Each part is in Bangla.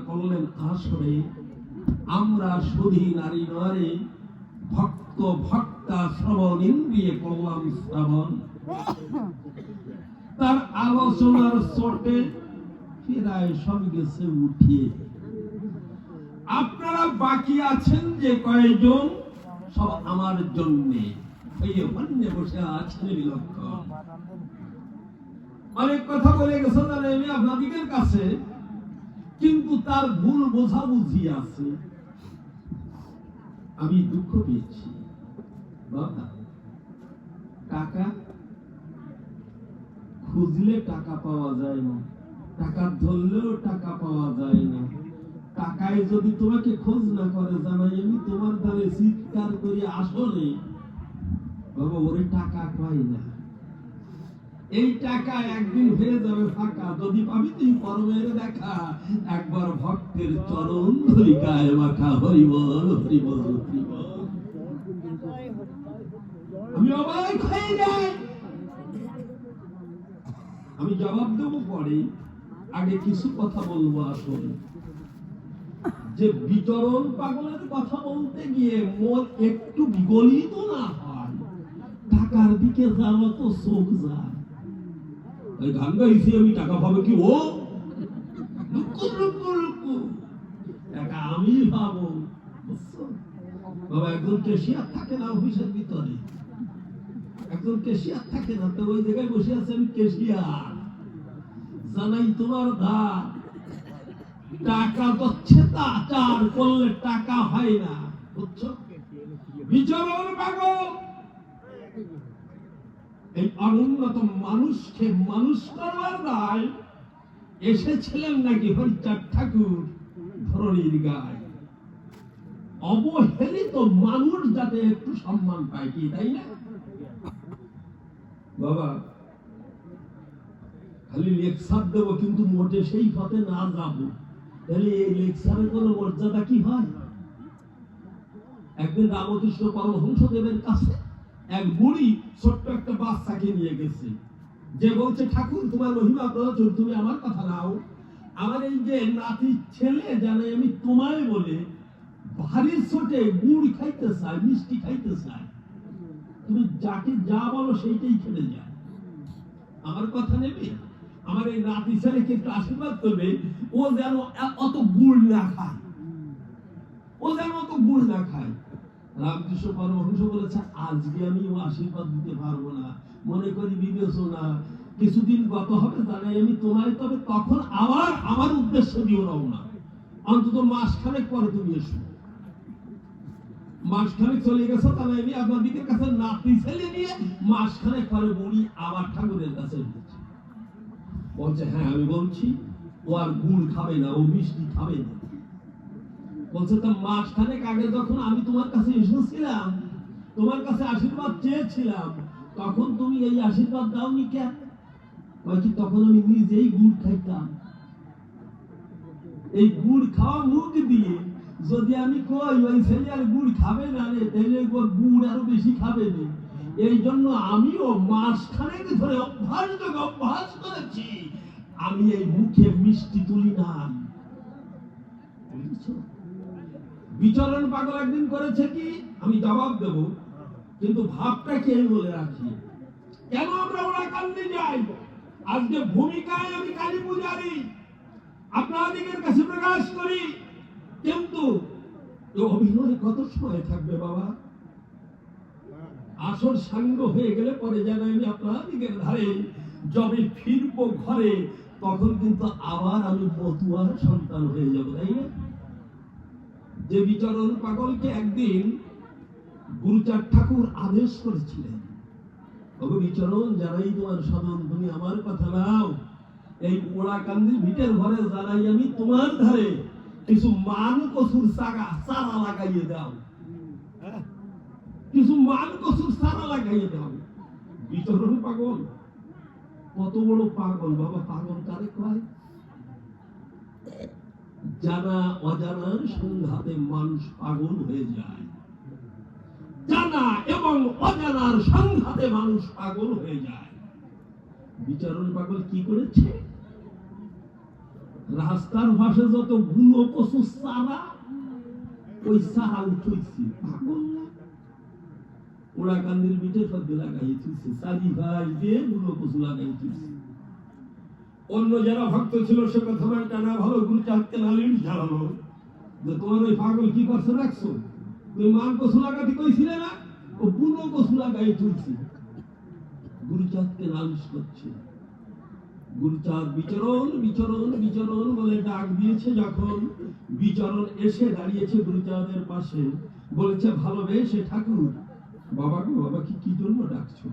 করলেন, আসরে আমরা শুধু নারী নরে ভক্ত ভক্তা শ্রবণ ইন্দ্রিয়ে করলাম শ্রবণ। তার আলোচনার চোটে প্রায় সব গেছে উঠিয়ে। আপনারা বাকি আছেন যে কয়েকজন, সব আমার জন্যে বসে আছেন বিলক্ষণ। অনেক কথা বলে গেছে আমি আপনাদের কাছে, কিন্তু তার ভুল বোঝাবুঝি আছে। আমি দুঃখ পেয়েছি বাবা, টাকা খুঁজলে টাকা পাওয়া যায় না, টাকা ধরলেও টাকা পাওয়া যায় না। টাকায় যদি তোমাকে খোঁজ না করে, জানাই আমি তোমার দ্বারে চিৎকার করি, আসলে বাবা ওরে টাকা পাই না। এই টাকা একদিন হয়ে যাবে ফাঁকা, যদি পাবি তুই পরমের দেখা। একবার ভক্তের চরণ ধরি গায়ে মাখা, হরিবল হরিবল হরিবল। আমি অবাক হয়ে যাই। আমি জবাব দেবো পরে, আগে কিছু কথা বলবো। আসলে যে বিচরণ পাগলের কথা বলতে গিয়ে মন একটু বিগলিত না হয়, টাকার দিকে যাওয়া তো চোখ যায়। গান গাইছি আমি, টাকা পাবে কি ও? টাকা আমি পাবো। বাবা একজন কেশিয়ার থাকে না অফিসের ভিতরে, একজন কেশিয়ার থাকে না, তো ওই জায়গায় বসে আছে আমি কেশিয়ার, জানাই তোমার ধার। টাকা দচ্ছে তা চার করলে টাকা হয় না, বুঝছো? বিচরণ পাগল এই অনুন্নত মানুষকে মানুষ করবার দায় এসেছিলেন নাকি হরিচাঁদ ঠাকুর ধরণীর গায়ে। অবহেলিত মানুষ যাতে একটু সম্মান পায়, কি তাই না বাবা? খালি লেকচার দেবো কিন্তু মোটে সেই পথে না যাবো, তাহলে এই লেকচারের কোনো মর্যাদা কি হয়? একদিন রামকৃষ্ণ পরমহংসদেবের কাছে এক বুড়ি ছোট্ট একটা বাচ্চাকে নিয়ে গেছে, যে বলছে ঠাকুর তোমার মহিমা প্রচুর, তুমি আমার কথা নাও। আমার এই যে নাতি ছেলে জানে আমি তোমায় বলে ভারী ছোটে গুড় খাইতে চায়, মিষ্টি খাইতে চায়, তুমি যাকে যা বলো সেইটাই খেলে যায়। আমার কথা নেবে, আমার এই নাতি ছেলেকে একটু আশীর্বাদ করবে, ও যেন অত গুড় না খায়, ও যেন অত গুড় না খায়। রামকৃষ্ণ পরমহংস বলেছে আজকে আমি ও আশীর্বাদ দিতে পারবো না, মনে করি বিবেচনা কিছুদিন গত হবে জানাই আমি তোমায়, তবে তখন আবার আমার উদ্দেশ্য দিও রওনা, অন্তত মাসখানেক পরে তুমি এসো। মাসখানেক চলে গেছো, তাহলে আমি আপনাদের কাছে নাতি ছেলে নিয়ে মাসখানেক পরে বুড়ি আবার ঠাকুরের কাছে বলছে হ্যাঁ আমি বলছি, ও আর গুড় খাবে না, ও মিষ্টি খাবে না। বলছে তা মাসখানেক আগে যখন আমি তোমার কাছে এসেছিলাম, তোমার কাছে আশীর্বাদ চেয়েছিলাম, তখন তুমি এই আশীর্বাদ দাওনি কেন? কি তখন আমি নিজেই গুড় খাইতাম। এই গুড় খাওয়া মুখ দিয়ে যদি আমি কই ওই ছেলে আর গুড় খাবে না রে, তাহলে গুড় আরো বেশি খাবে না। এই জন্য আমিও মাসখানেক ধরে অভ্যাস করেছি, আমি এই মুখে মিষ্টি তুলি না। বিচরণ পাগল একদিন করেছে কি, আমি জবাব দেব, কিন্তু ভাবটা কি আমি বলে রাখি। কেন আমরা ওরা কান্দে যাই? আজকে ভূমিকায় আমি কালী পূজারি আপনাদের কাছে প্রকাশ করি, কিন্তু অভিনয় কত সময় থাকবে বাবা? আসর সাঙ্গ হয়ে গেলে পরে যেন আমি আপনাদের ধারে যবে ফিরবো ঘরে, তখন কিন্তু আবার আমি মতুয়ার সন্তান হয়ে যাবো, তাই না? যে বিচরণ পাগলকে একদিন গুরুচাঁদ ঠাকুর আদেশ করেছিলেন, বিচরণ জানাই তোমার সদন, তুমি আমার কথা নাও, এই ওড়াকান্দি ভিটের ঘরে জানাই আমি তোমার ধারে কিছু মান কচুর চারা লাগাইয়ে দাও, কিছু মান কচুর চারা লাগাইয়ে দাও। বিচরণ পাগল কত বড় পাগল বাবা! পাগল কারে কয়? জানা অজানার সংঘাতে মানুষ পাগল হয়ে যায়, জানা এবং অজানার সংঘাতে মানুষ পাগল হয়ে যায়। বিচরণ পাগল কি করেছে? রাস্তার পাশে যত বুনো কচু চারা, ওই চারা উঠেছি। পাগল না? ওরা কান্দির বিটে সদ্য লাগাই তুলছে, চারি ভাই দিয়ে বুনো কচু লাগাই তুলছে। অন্য যারা ভক্ত ছিল সে কথা নয়, টানা ভালো গুরু চাঁদকে নালিশ ঝাড়ালো যে তোমার ওই পাগল কি করছে রাখছো, তুমি মান কচু লাগাতে কইছিলে না, ও বুনো কচু লাগাই তুলছে। গুরুচাঁদকে নালিশ করছে। গুরুচাঁদ বিচরণ বিচরণ বিচরণ বলে ডাক দিয়েছে। যখন বিচরণ এসে দাঁড়িয়েছে গুরুচাঁদের পাশে, বলেছে ভালোবেসে, ঠাকুর বাবা গো, বাবাকে কি জন্য ডাকছো?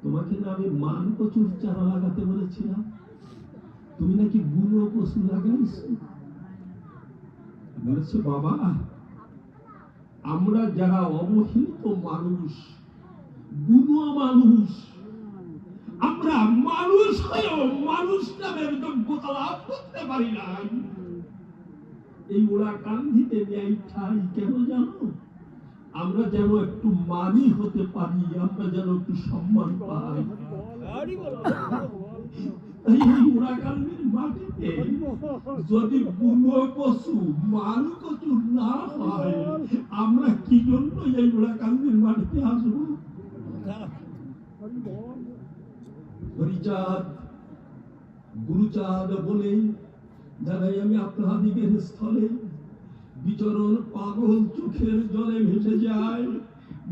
তোমাকে না আমি মান কচুর চারা লাগাতে বলেছিলাম, তুমি নাকি বুনো কচু লাগাইছো। বলেছে বাবা, আমরা যারা অবহেলিত মানুষ, বুনো মানুষ, আমরা মানুষ হয়েও মানুষ নামের যোগ্যতা লাভ করতে পারি না। এই ওরা কান্ধিতে ন্যায় ঠাই কেন জানো? আমরা যেন একটু মানি হতে পারি, আমরা যেন একটু সম্মান পাই। এই ওরা কান্ধির মাটিতে যদি বুনো কচু মান কচু না হয়, আমরা কি জন্য এই ওরা কান্ধির মাটিতে আসবো? হরিচাঁদ গুরুচাঁদ বলে জানাই আমি আপনাদিগের স্থলে। বিচরণ পাগল চোখের জলে ভেসে যায়,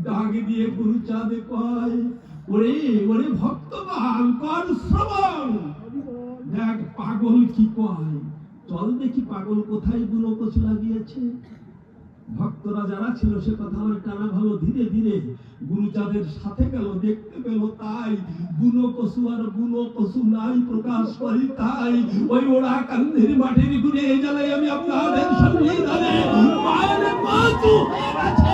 ডাক দিয়ে গুরুচাঁদে কয়, ওরে ওরে ভক্তবান, কর শ্রবণ। দেখ পাগল কি কয়, চল দেখি পাগল কোথায় বুনো কচু লাগিয়েছে। ভক্তরা যারা ছিল সে কথা আমার টানা ভালো ধীরে ধীরে গুরুচাঁদের সাথে গেল, দেখতে পেল তাই বুনো কচু আর বুনো কচু নাই প্রকাশ করি তাই ওই ওরা কান্দির মাটির ঘুরে জ্বালাই আমি আপনাদের সন্নিধানে মায়ের কচু হয়ে গেছে।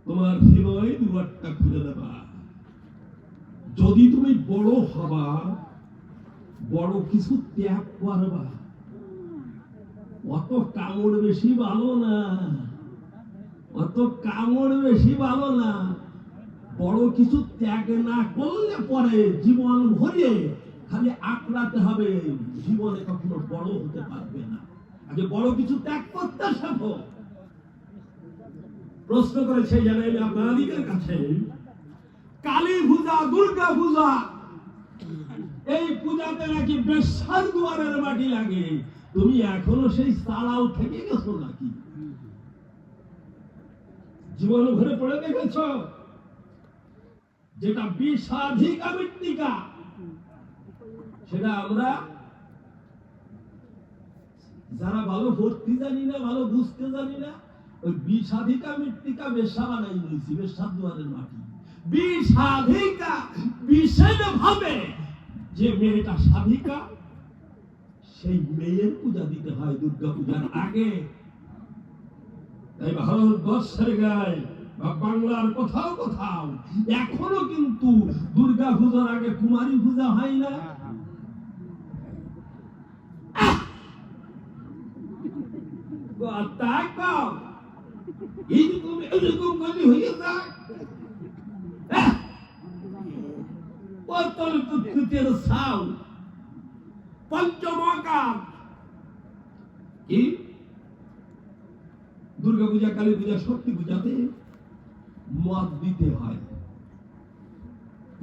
তোমার হৃদয় দুয়ারটা খুলে দেবা। যদি তুমি বড় হবা, বড় কিছু ত্যাগ করবা। অত কামড় বেশি ভালো না, অত কামড় বেশি ভালো না। বড় কিছু ত্যাগ না করলে পরে জীবন ভরে খালি আকড়াতে হবে, জীবনে কখনো বড় হতে পারবে না। আগে বড় কিছু ত্যাগ করতে শেখো। প্রশ্ন করেছে জানেন আপনাদের কাছে, কালী পূজা, দুর্গা পূজা, এই পূজাতে নাকি বেশ্যার দুয়ারের মাটি লাগে। তুমি এখনো সেই সালাও থেকে গেছো নাকি? জীবন ভরে পড়ে দেখেছ? যেটা বিষাধিকা মৃত্তিকা, সেটা আমরা যারা ভালো ভর্তি জানি না, ভালো বুঝতে জানি না, ওই বিষাধিকা মৃত্তিকা বেশ্যা বানাই নিয়েছি, বেশ্যার দুয়ারের মাটি। বিষাধিকা বিশেষ ভাবে যে মেয়েটা সাধিকা, সেই মেয়ের পূজা দিতে হয় দুর্গা পূজার আগে। তাই ভারতবর্ষের গায়ে বা বাংলার কোথাও কোথাও এখনো কিন্তু দুর্গা পূজার আগে কুমারী পূজা হয় না। তাই কম এরকম গলি হয়ে যায়। পঞ্চমকার কি দুর্গা পূজা, কালী পূজা, শক্তি পূজাতে মদ দিতে হয়,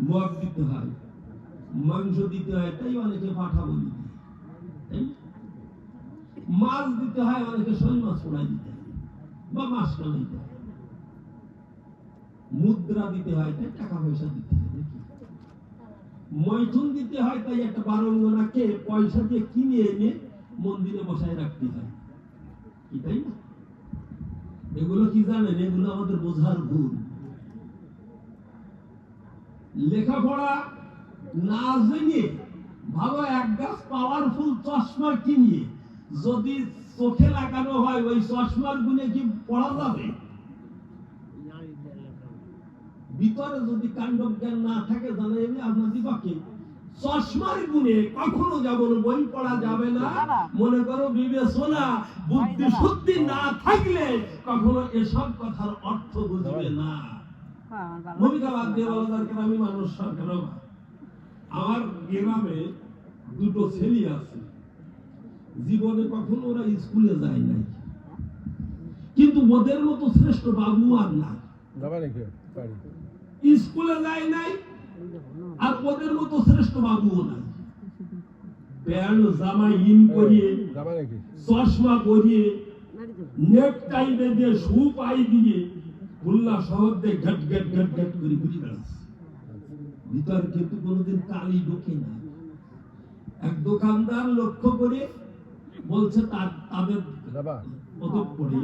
মদ দিতে হয়, মাংস দিতে হয়, তাই অনেকে পাঠা বলি, মাছ দিতে হয়, অনেকে শৈল মাছ পোড়াই দিতে হয় বা মাছ কামাইতে হয়, মুদ্রা দিতে হয়, তাই টাকা পয়সা দিতে হয়, নাকি মৈথুন দিতে হয়, তাই একটা বারঙ্গনাকে পয়সা দিয়ে কিনে এনে মন্দিরে বসায় রাখতে হয়, কি তাই না? এগুলো কি জানেন? এগুলো আমাদের বোঝার ভুল। লেখাপড়া না জেনে ভালো এক গাছ পাওয়ারফুল চশমা কিনিয়ে যদি চোখে লাগানো হয়, ওই চশমার গুণে কি পড়া যাবে? ভিতরে যদি কাণ্ড জ্ঞান না থাকে, জানেন আপনার দিবাকে চশমার গুণে কখনো যেমন বই পড়া যাবে না, মনে করো বিবেচনা বুদ্ধি শুদ্ধি না থাকলে কখনো এসব কথার অর্থ বুঝবে না। ভূমিকা বাদ দিয়ে বলা দরকার আমি মানুষ সরকার। আমার গ্রামে দুটো ছেলে আছে, জীবনে কখনো ওরা স্কুলে যায় নাই, কিন্তু ওদের মতো শ্রেষ্ঠ বাবু আর না। স্কুলে যায় নাই আর ওদের মতো শ্রেষ্ঠ বাবুও নাই। প্যান্ট জামা ইন করিয়ে, চশমা পরিয়ে, নেকটাই বেঁধে, শু পাই দিয়ে খুলনা শহর দিয়ে ঘট ঘট ঘট ঘট করে ঘুরে বেড়াচ্ছে। ভিতর কিন্তু কোনোদিন কালি ঢোকে না। এক দোকানদার লক্ষ্য করে বলছে তাদের পরে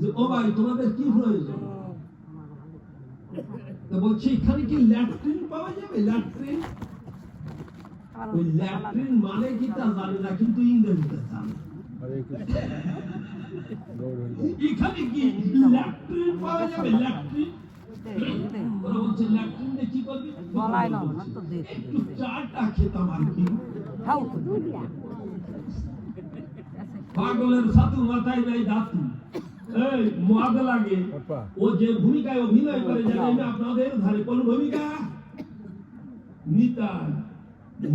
যে ও ভাই তোমাদের কি প্রয়োজন? বলছে এখানে কি ল্যাট্রিন পাওয়া যাবে? ল্যাট্রিন, ওই ল্যাট্রিন মানে কি তা জানে না, কিন্তু ইংরেজিতে জানে। এখানে কি ল্যাট্রিন পাওয়া যাবে? ল্যাট্রিন, ওরা বলছে ল্যাট্রিন দিয়ে কি করবি? একটু চাটা খেতাম আর কি। পাগলের সাধু মাথায় নাই দাতু। এই মদ লাগে, ও যে ভূমিকায় অভিনয় করে জানেন আপনাদের ধারে কোন ভূমিকা? নিতাই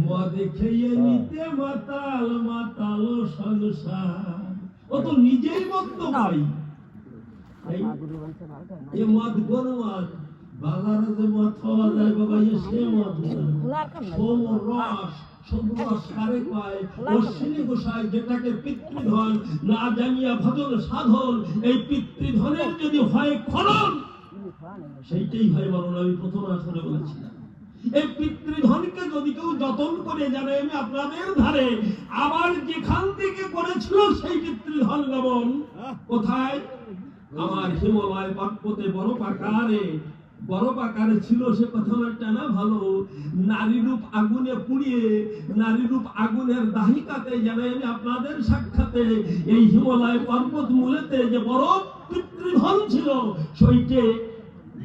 মদে খেয়ে নিতে মাতাল মাতাল সংসার। ও তো নিজেই মদ্য পাই। এ মদ গরু মদ, বাজারে যে মদ খাওয়া যায় বাবা, এ সে মদ সোম রস, সবুরস কারে কয়, অশ্বিনী গোসাই যেটাকে পিতৃধন না জানিয়া ভজন সাধন, এই পিতৃধনের যদি হয় খনন, সেইটাই হয় মরণ। আমি প্রথম আসরে বলেছিলাম, এই পিতৃধনকে যদি কেউ যতন করে জানে আমি আপনাদের ধারে আবার যেখান থেকে করেছিল সেই পিতৃধন গমন কোথায়? আমার হিমালয় পর্বতে বরফ আকারে ছিল। সে কথা একটা না ভালো, নারী রূপ আগুনে পুড়িয়ে, নারী রূপ আগুনের দাহিকাতে জানাই আমি আপনাদের সাক্ষাতে এই হিমালয় পর্বত মূলেতে যে বরফ পিতৃধন ছিল, সেইটে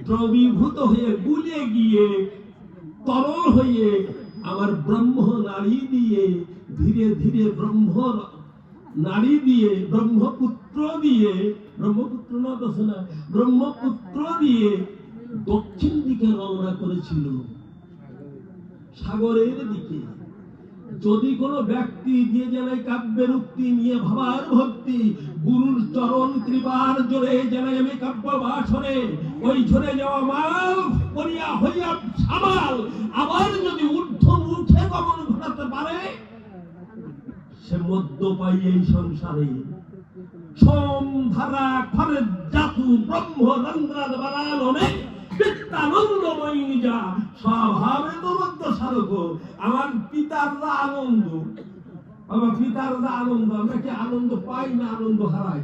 দ্রবীভূত হয়ে গুলে গিয়ে তরল হয়ে আমার ব্রহ্ম নারী দিয়ে ধীরে ধীরে নারী দিয়ে ব্রহ্মপুত্র দিয়ে, ব্রহ্মপুত্র না তো শোনা, ব্রহ্মপুত্র দিয়ে দক্ষিণ দিকে রওনা করেছিল, সাগরের দিকে। যদি কোনো ব্যক্তি দিয়ে জানাই কাব্যের উক্তি নিয়ে ভাবার ভক্তি, গুরুর চরণ কৃপার জোরে জানাই আমি কাব্য বাসরে ওই ঝরে যাওয়া মাল করিয়া হইয়া সামাল আবার যদি ঊর্ধ্ব মুখে গমন ঘটাতে পারে, সে মধ্য পাই এই সংসারে। সোম ধারা খরের জাতু ব্রহ্ম রন্ধ্রাদ বারালনে বিত্তানন্দময়ী যা স্বভাবে দরদ্দ সারক। আমার পিতার যা আনন্দ, আমার পিতার যা আনন্দ, আমরা কি আনন্দ পাই না আনন্দ হারাই?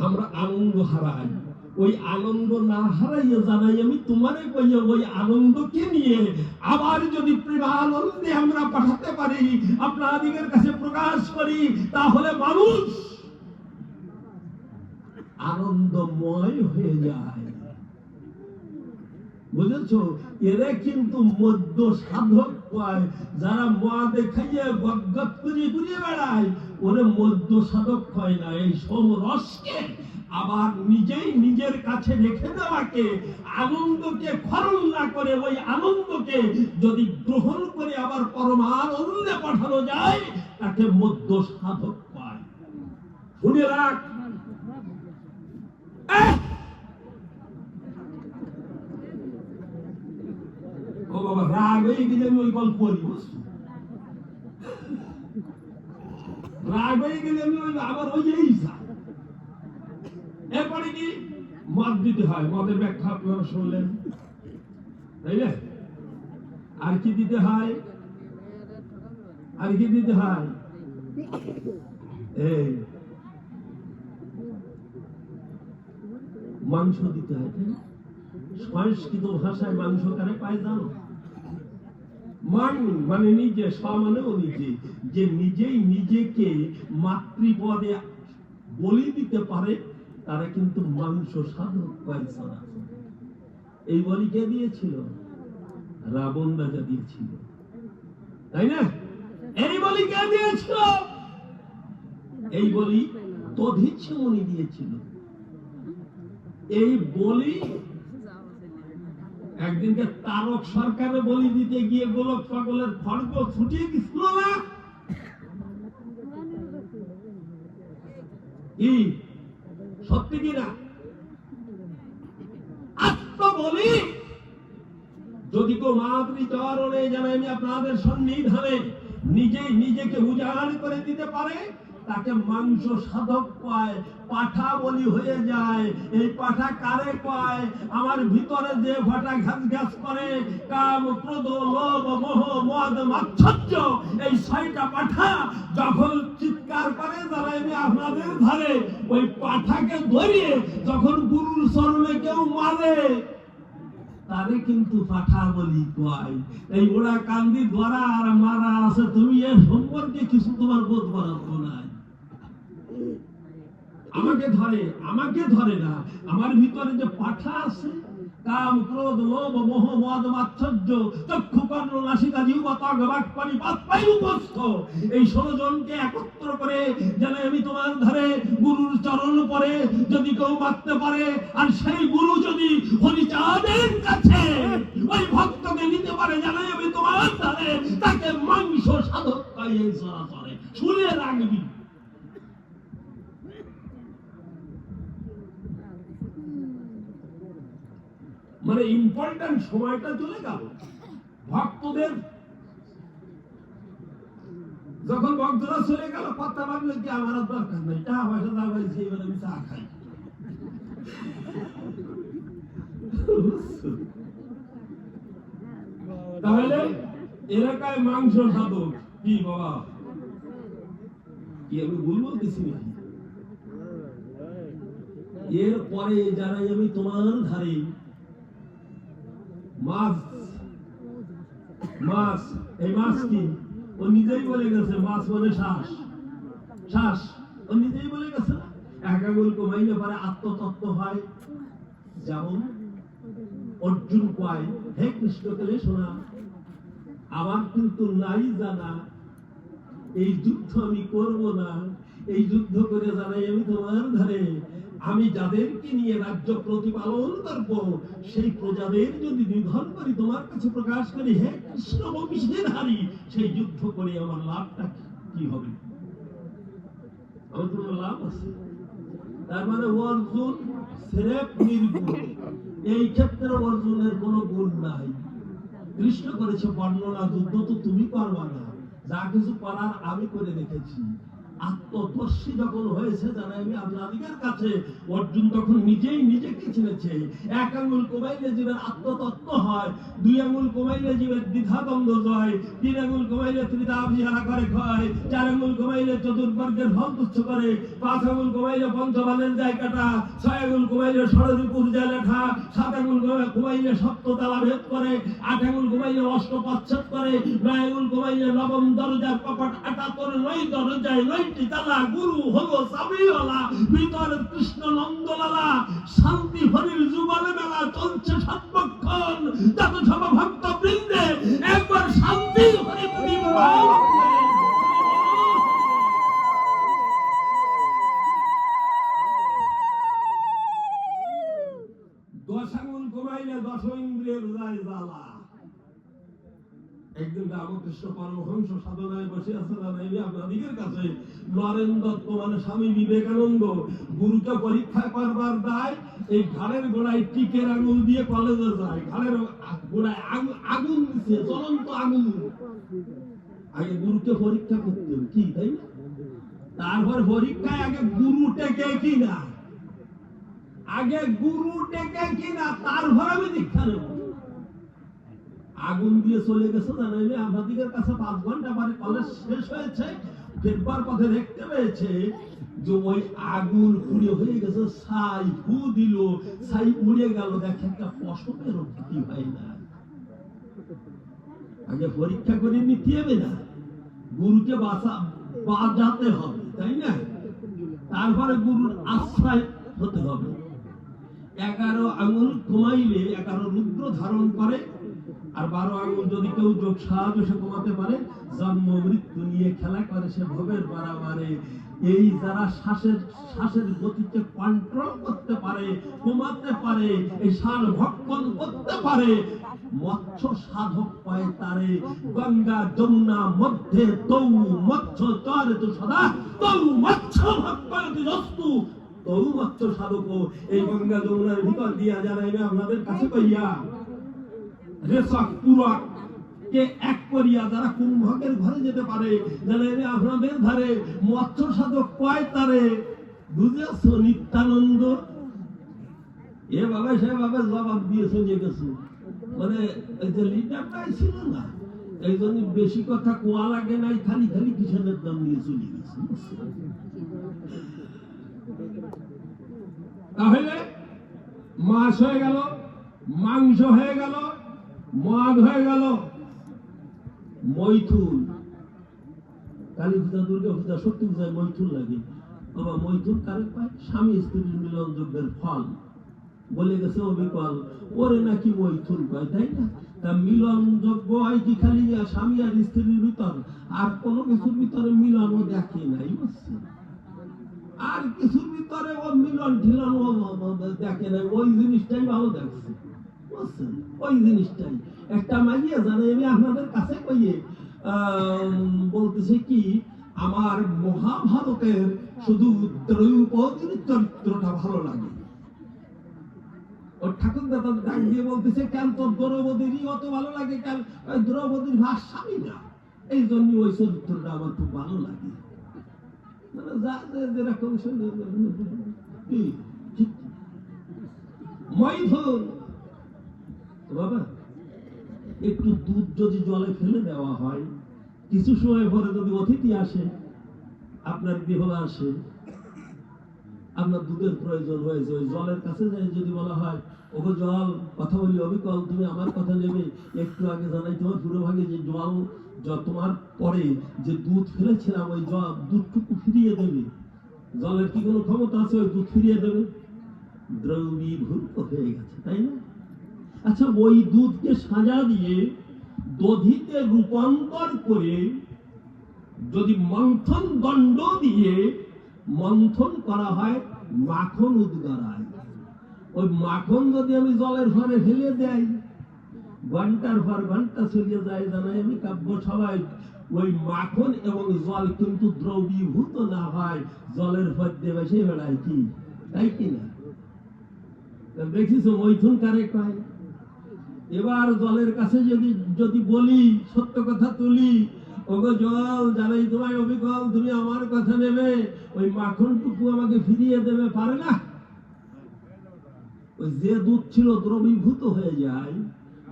আমরা আনন্দ হারাই। ওই আনন্দ না হারাইয়া জানাই আমি তোমারে কইয়া ওই আনন্দকে নিয়ে আবার যদি প্রেমানন্দে আমরা পাঠাতে পারি, আপনাদের কাছে প্রকাশ করি, তাহলে মানুষ আনন্দময় হয়ে যায়। বুঝেছ? এরা কিন্তু মধ্য সাধক কয়, যারা মদে খাইয়ে গদগদ করে ঘুরে বেড়ায়, ওরে মধ্য সাধক হয় না। এই সমরসকে আবার নিজেই নিজের কাছে রেখে দেওয়াকে, আনন্দকে খরণ না করে ওই আনন্দকে যদি গ্রহণ করে আবার পরমানন্দে পাঠানো যায়, তাকে মধ্য সাধক পায়। শুনে রাখ, ও বাবা রাগ হয়ে গেলে আমি ওই গল্প করি, রাগ হয়ে গেলে আমি ওই আবার ওই এরপরে কি মদ দিতে হয়। মদের ব্যাখ্যা আপনারা শুনলেন, তাই না? আর কি দিতে হয়? আর কি দিতে হয়? এই মাংস দিতে হয়। সংস্কৃত ভাষায় মাংস কারে পায় জানো? মানে নিজে, মানেও নিজে, যে নিজেই নিজেকে মাতৃপদে বলি দিতে পারে, তারা কিন্তু মাংস সাধক পাইছে। এই বলি কে দিয়েছিল? রাবণ রাজা দিয়েছিল, তাই না? এই বলি কে দিয়েছিল? এই বলি দধিচ্ছ মুনি দিয়েছিল। এই বলি একদিনকে তারক সরকারে বলি দিতে গিয়ে গোলক পাগলের খড়গ ছুটিয়ে দিছিল না? কি সত্যি কিনা? আত্ম বলি যদি কেউ মাতৃচরণে যেন আমি আপনাদের সন্নিধানে নিজেই নিজেকে উজাড় করে দিতে পারে, তাকে মাংস সাধক কয়, পাঠা বলি হয়ে যায়। এই পাঠা কারে কয়? আমার ভিতরে যে ফাটা ঘাস ঘাস করে কাম, ক্রোধ, লোভ, মোহ, মদ, মাৎসর্য, এই 6টা পাঠা যখন চিৎকার করে যারা আমি আপনাদের ধারে, ওই পাঠাকে ধরিয়ে যখন গুরুর চরণে কেউ মারে তারে কিন্তু পাঠা বলি কয়। এই ওরা কান্দি ধরা আর মারা আছে, তুমি এর সম্পর্কে কিছু তোমার বোধ বরাদ্দ নাই। আমাকে ধরে না, আমার ভিতরে যে পাঠা আছে, কাম, ক্রোধ, লোভ, মোহ, মদ, মাৎসর্য, চক্ষু, কর্ণ, নাসিকা, জিহ্বা, ত্বক, বাক, পানি, পাত, বায়ু, উপস্থ, এই 16 জনকে একত্র করে যেন আমি তোমার ধারে গুরুর চরণ পরে যদি কেউ মারতে পারে, আর সেই গুরু যদি হরিচাঁদের কাছে ওই ভক্তকে নিতে পারে, জানাই আমি তোমার ধারে তাকে মাংস সাধক পাইয়ে সরাসরি শুনে রাখবি। মানে ইম্পর্টেন্ট সময়টা চলে গেল। ভক্তদের যখন ভক্তরা চলে গেল, কথা ভাবলে কি আমার দরকার নেই, টাকা পয়সা যা পাইছি এবার আমি চা খাই। তাহলে এলাকায় মাংস সাধক কি বাবা, কি আমি ভুল বলতেছি নাকি? এরপরে যারা আমি তোমার ধারে মাছ, এই মাছ কি? ও নিজেই বলে গেছে মাছ মানে শ্বাস, ও নিজেই বলে গেছে। এক আঙুল কমাইলে পরে আত্মতত্ত্ব হয়। যেমন অর্জুন কয়, হে কৃষ্ণকে শোনা, আমার কিন্তু নাই জানা, এই যুদ্ধ আমি করব না। এই যুদ্ধ করে জানাই আমি তোমার ধারে আমি যাদেরকে নিয়ে রাজ্য প্রতিপালন করব, সেই প্রজাদের যদি নিধন করি, তোমার কাছে প্রকাশ করি, হে কৃষ্ণ বংশের হারি, সেই যুদ্ধ করে আমার লাভটা কি হবে? আমার কোনো লাভ আছে? তার মানে অর্জুন স্রেফ নির্গুণ, এই ক্ষেত্রে অর্জুনের কোনো গুণ নাই। কৃষ্ণ করেছে বর্ণনা, যুদ্ধ তো তুমি করবা না, যা কিছু করার আমি করে রেখেছি। আত্মদর্শী যখন হয়েছে জানা আমি আপনাদের কাছে, অর্জুন তখন নিজেই নিজেকে চিনেছে। এক আঙুল কমাইলে জীবের আত্মতত্ত্ব হয়, 2 আঙুল কমাইলে জীবের দ্বিধাদ্বন্দ্ব জয়, 3 আঙুল কমাইলে ত্রিতাভিহারা করে ক্ষয়, 4 আঙুল কমাইলে চতুর্বর্গের ফল তুচ্ছ করে, 5 আঙুল কমাইলে পঞ্চবানের যায় কাটা, 6 আঙুল কমাইলে ষড়রিপুর যায় লেখা, 7 আঙুল কমাইলে সপ্ততলা ভেদ করে, 8 আঙুল কমাইলে অষ্টপাচ্ছেদ করে, 9 আঙুল কমাইলে নবম দরজার কপাট 78, 9 দরজায় 9 তালা, গুরু হলো চাবিওয়ালা, ভিতরে কৃষ্ণ নন্দলালা, শান্তি হরির যুগলে মেলা চলছে সর্বক্ষণ, যত সব ভক্ত বৃন্দে একবার শান্তি হরি হরি বল। 10 আঙুল কমাইলে 10 ইন্দ্রিয়ের যায় জ্বালা। একদিন রামকৃষ্ণ পরমহংস সাধনায় বসে আছেন আপনাদের কাছে, নরেন দত্ত মানে স্বামী বিবেকানন্দ গুরুকে পরীক্ষা করবার দায় এই ঘাড়ের গোড়ায় টিকের আঙুল দিয়ে কলেজে যায়, ঘাড়ের গোড়ায় আগুন দিচ্ছে, জ্বলন্ত আগুন। আগে গুরুকে পরীক্ষা করতে হবে, কি তাই না? তারপর পরীক্ষায় আগে গুরু টেকে কিনা, তারপর আমি দীক্ষা নেব। আগুন দিয়ে চলে গেছে জানাইলে আপনাদের কাছে 5 ঘন্টা পরে কলেজ শেষ হয়েছে, ফেরবার পথে দেখতে পেয়েছে যে ওই আগুন পুড়ে হয়ে গেছে, ছাই ফু দিল, ছাই উড়ে গেল, দেখে একটা পশমের কি হয় না। আগে পরীক্ষা করে নিতে হবে না, গুরুকে বাজাতে হবে, তাই না? তারপরে গুরুর আশ্রয় হতে হবে। 11 আঙুল কমাইলে 11 রুদ্র ধারণ করে, আর 12 আঙ্গুল যদি কেউ যোগ সাহায্য কমাতে পারে, জন্ম মৃত্যু নিয়ে খেলা করে সে ভবের বাড়াবারে। এই যারা শ্বাসের গতিকে কন্ট্রোল করতে পারে, কমাতে পারে, এই শ্বাস ভক্ষণ করতে পারে, মৎস্য সাধক পায় তারে। গঙ্গা যমুনা মধ্যে তৌ মৎস্য চরে তো সদা, তৌ মৎস্য ভক্ষণতি বস্তু, তৌ মৎস্য সাধক। এই গঙ্গা যমুনার ভিতর দিয়া জানাইবে আপনাদের কাছে কইয়া রেশক পুরক কে এক করিয়া যারা কুম্ভকের ঘরে যেতে পারে, জানাইবে আপনাদের ধারে মৎস্য সাধক কয় তারে। বুঝেছো নিত্যানন্দ? এভাবে সেভাবে জবাব দিয়ে চলে গেছে। মানে এই যে লিডারটাই ছিল না, এই জন্য বেশি কথা কোয়া লাগে নাই, খালি খালি কিষানের দাম নিয়ে চলে গেছে। তাহলে মাছ হয়ে গেল, মাংস হয়ে গেল, মদ হয়ে গেল, মৈথুন। কালী পূজা, দুর্গা পূজা, সত্যি পূজায় মৈথুন লাগে। বাবা মৈথুন কারে পায়? স্বামী স্ত্রীর মিলন যজ্ঞের ফল বলে গেছে অবিকল, ওরে নাকি মৈথুন পায়, তাই না? তা মিলন যজ্ঞ হয় কি খালি স্বামী আর স্ত্রীর ভিতর? আর কোন কিছুর ভিতরে মিলন ও দেখে নাই, বুঝছে? আর কিছুর ভিতরে ও মিলন ঠিলন ও দেখে নাই, ওই জিনিসটাই ভালো দেখছে, বুঝছেন? ওই জিনিসটাই একটা মাইয়া জানে। আমি আপনাদের কাছে কইয়ে বলতেছি কি, আমার মহাভারতের শুধু দ্রৌপদীর চরিত্রটা ভালো লাগে। ওর ঠাকুর দাদা ডাক দিয়ে বলতেছে, কেন তোর দ্রৌপদীরই অত ভালো লাগে? কেন? দ্রৌপদীর ভাষ স্বামী না, এই জন্য ওই চরিত্রটা আমার খুব ভালো লাগে। মানে যা যেরকম মৈথুন। বাবা একটু দুধ যদি জলে ফেলে দেওয়া হয়, কিছু সময় পরে যদি অতিথি আসে, আপনার গৃহ আসে, আপনার দুধের প্রয়োজন হয়েছে, ওই জলের কাছে যাই যদি বলা হয়, ওকে জল কথা বলি অবিকল, তুমি আমার কথা নেবে, একটু আগে জানাই তোমার পুরো ভাগে যে জল তোমার পরে যে দুধ ফেলেছিলাম, ওই জল দুধটুকু ফিরিয়ে দেবে। জলের কি কোনো ক্ষমতা আছে ওই দুধ ফিরিয়ে দেবে? দ্রবীভূত হয়ে গেছে, তাই না? আচ্ছা, ওই দুধকে সাজা দিয়ে দধিতে রূপান্তর করে যদি মন্থন দণ্ড দিয়ে মন্থন করা হয়, মাখন উদ্গারায়। ওই মাখন যদি আমি জলের ঘরে ফেলে দেই, ঘন্টার পর ঘন্টা চলিয়ে যায়, জানাই আমি কাব্য সবাই। ওই মাখন এবং জল কিন্তু দ্রবীভূত না হয়, জলের মধ্যে বেশি বেড়ায়, কি তাই কিনা? দেখিস মৈথুন কারে কয়? এবার জলের কাছে যদি বলি, সত্য কথা তুলি, ওগো জল, জানাই তোমায় অবিকল, তুমি আমার কথা নেবে, ওই মাখনটুকু আমাকে ফিরিয়ে দেবে, পারে না? ওই যে দুধ ছিল দ্রবীভূত হয়ে যায়,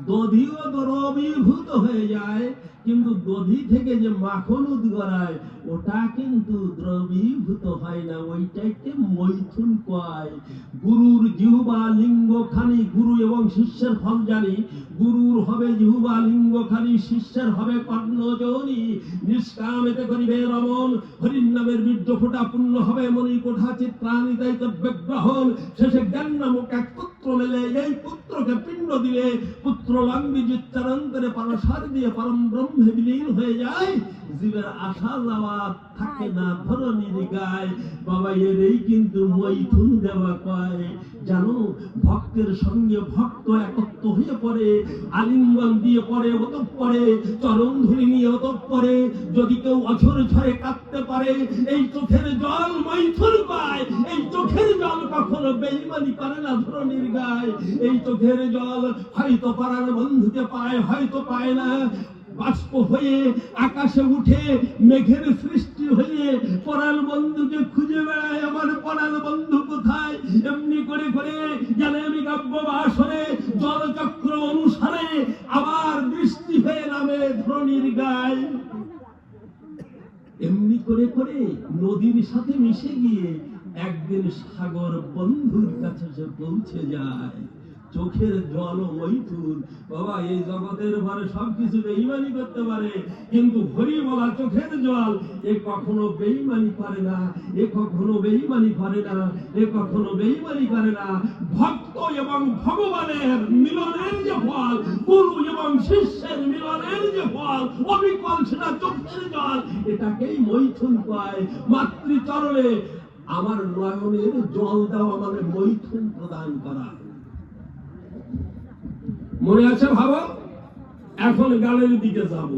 দধিও দ্রবীভূত হয়ে যায়, কিন্তু দধি থেকে যে মাখন উদ্গরায় ওটা কিন্তু দ্রবীভূত হয় না, ওইটাকে মৈথুন কয়। গুরুর জিহ্বা লিঙ্গ খানি, গুরু এবং শিষ্যের ফল জানি। গুরুর হবে জিহ্বা লিঙ্গ খানি, শিষ্যের হবে কর্ণজনি। নিষ্কামেতে করিবে রমন, হরির নামের বীর্য ফোঁটা পূর্ণ হবে মনি কোঠা চিত্রানিতাই গ্রহণ। শেষে জ্ঞান নামক এক পুত্র মেলে, এই পুত্রকে পিণ্ড দিলে পুত্র লম্বি চিত্তান্তরে পরসার দিয়ে পরম ব্রহ্মে বিলীন হয়ে যায়। জীবের আসা যাওয়া থাকে না ধরণীর গায়। বাবা এরই কিন্তু মৈথুন দেওয়া কয়। জানো, ভক্তের সঙ্গে ভক্ত একত্র হয়ে পড়ে, আলিঙ্গন দিয়ে পড়ে, অতঃপরে চরণ ধরে নিয়ে অতঃপরে যদি কেউ অঝর ঝরে কাঁদতে পারে, এই চোখের জল মৈথুন পায়। এই চোখের জল কখনো বেঈমানি করে না ধরণীর গায়। এই চোখের জল হয়তো পাড়ার বন্ধুকে পায়, হয়তো পায় না। বাষ্প হয়ে আকাশে উঠে মেঘের সৃষ্টি হয়ে পরাণ বন্ধুকে খুঁজে বেড়ায়, আমার পরাণ বন্ধু কোথায়? এমনি করে করে জানে আমি কাব্য বাসরে জলচক্র অনুসারে আবার বৃষ্টি হয়ে নামে ধরণীর গায়। এমনি করে করে নদীর সাথে মিশে গিয়ে একদিন সাগর বন্ধুর কাছে সে পৌঁছে যায়। চোখের জল ও মৈথুন। বাবা এই জগতের পরে সবকিছু বেঈমানি করতে পারে, কিন্তু হরি বলা চোখের জল এ কখনো বেঈমানি করে না, এ কখনো বেঈমানি করে না, এ কখনো বেঈমানি করে না। ভক্ত এবং ভগবানের মিলনের যে ফল, গুরু এবং শিষ্যের মিলনের যে ফল অবিকল, সেটা চোখের জল, এটাকেই মৈথুন পায়। মাতৃচরণে আমার নয়নের জল দেওয়া মানে মৈথুন প্রদান করা। মনে আছে ভাবো? এখন গানের দিকে যাব।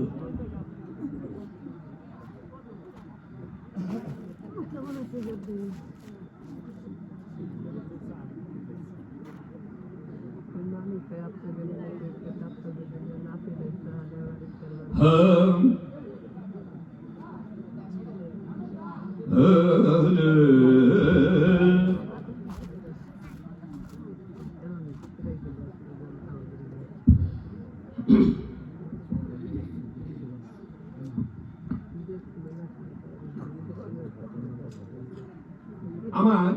আমার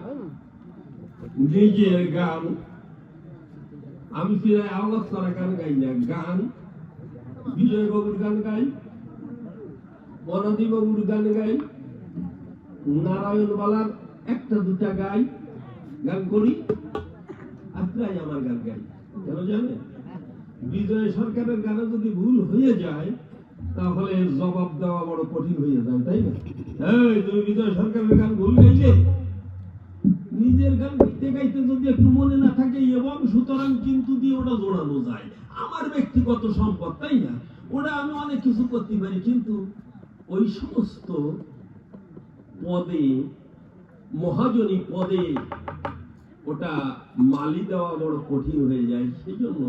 নিজের গান, আমি ফিরে আওয়াজ করা গান গাই না। গান বিজয় বাবুর গান গাই, বনাদি বাবুর গান গাই, নারায়ণ বালার একটা দুটা গাই, গান করি, আর প্রায় আমার গান গাই। কেন জানে? বিজয় সরকারের গানে যদি ভুল হয়ে যায় তাহলে জবাব দেওয়া বড় কঠিন হয়ে যায়, তাই না? এই তুমি বিজয় সরকারের গান ভুল গাইলে, নিজের গান গাইতে গাইতে যদি একটু মনে না থাকে এবং সুতরাং কিন্তু দিয়ে ওটা জোড়ানো যায়। আমার ব্যক্তিগত সম্পদ, তাই না? ওটা আমি অনেক কিছু করতে পারি, কিন্তু ওই সমস্ত পদে, মহাজনী পদে ওটা মালি দেওয়া বড় কঠিন হয়ে যায়। সেই জন্য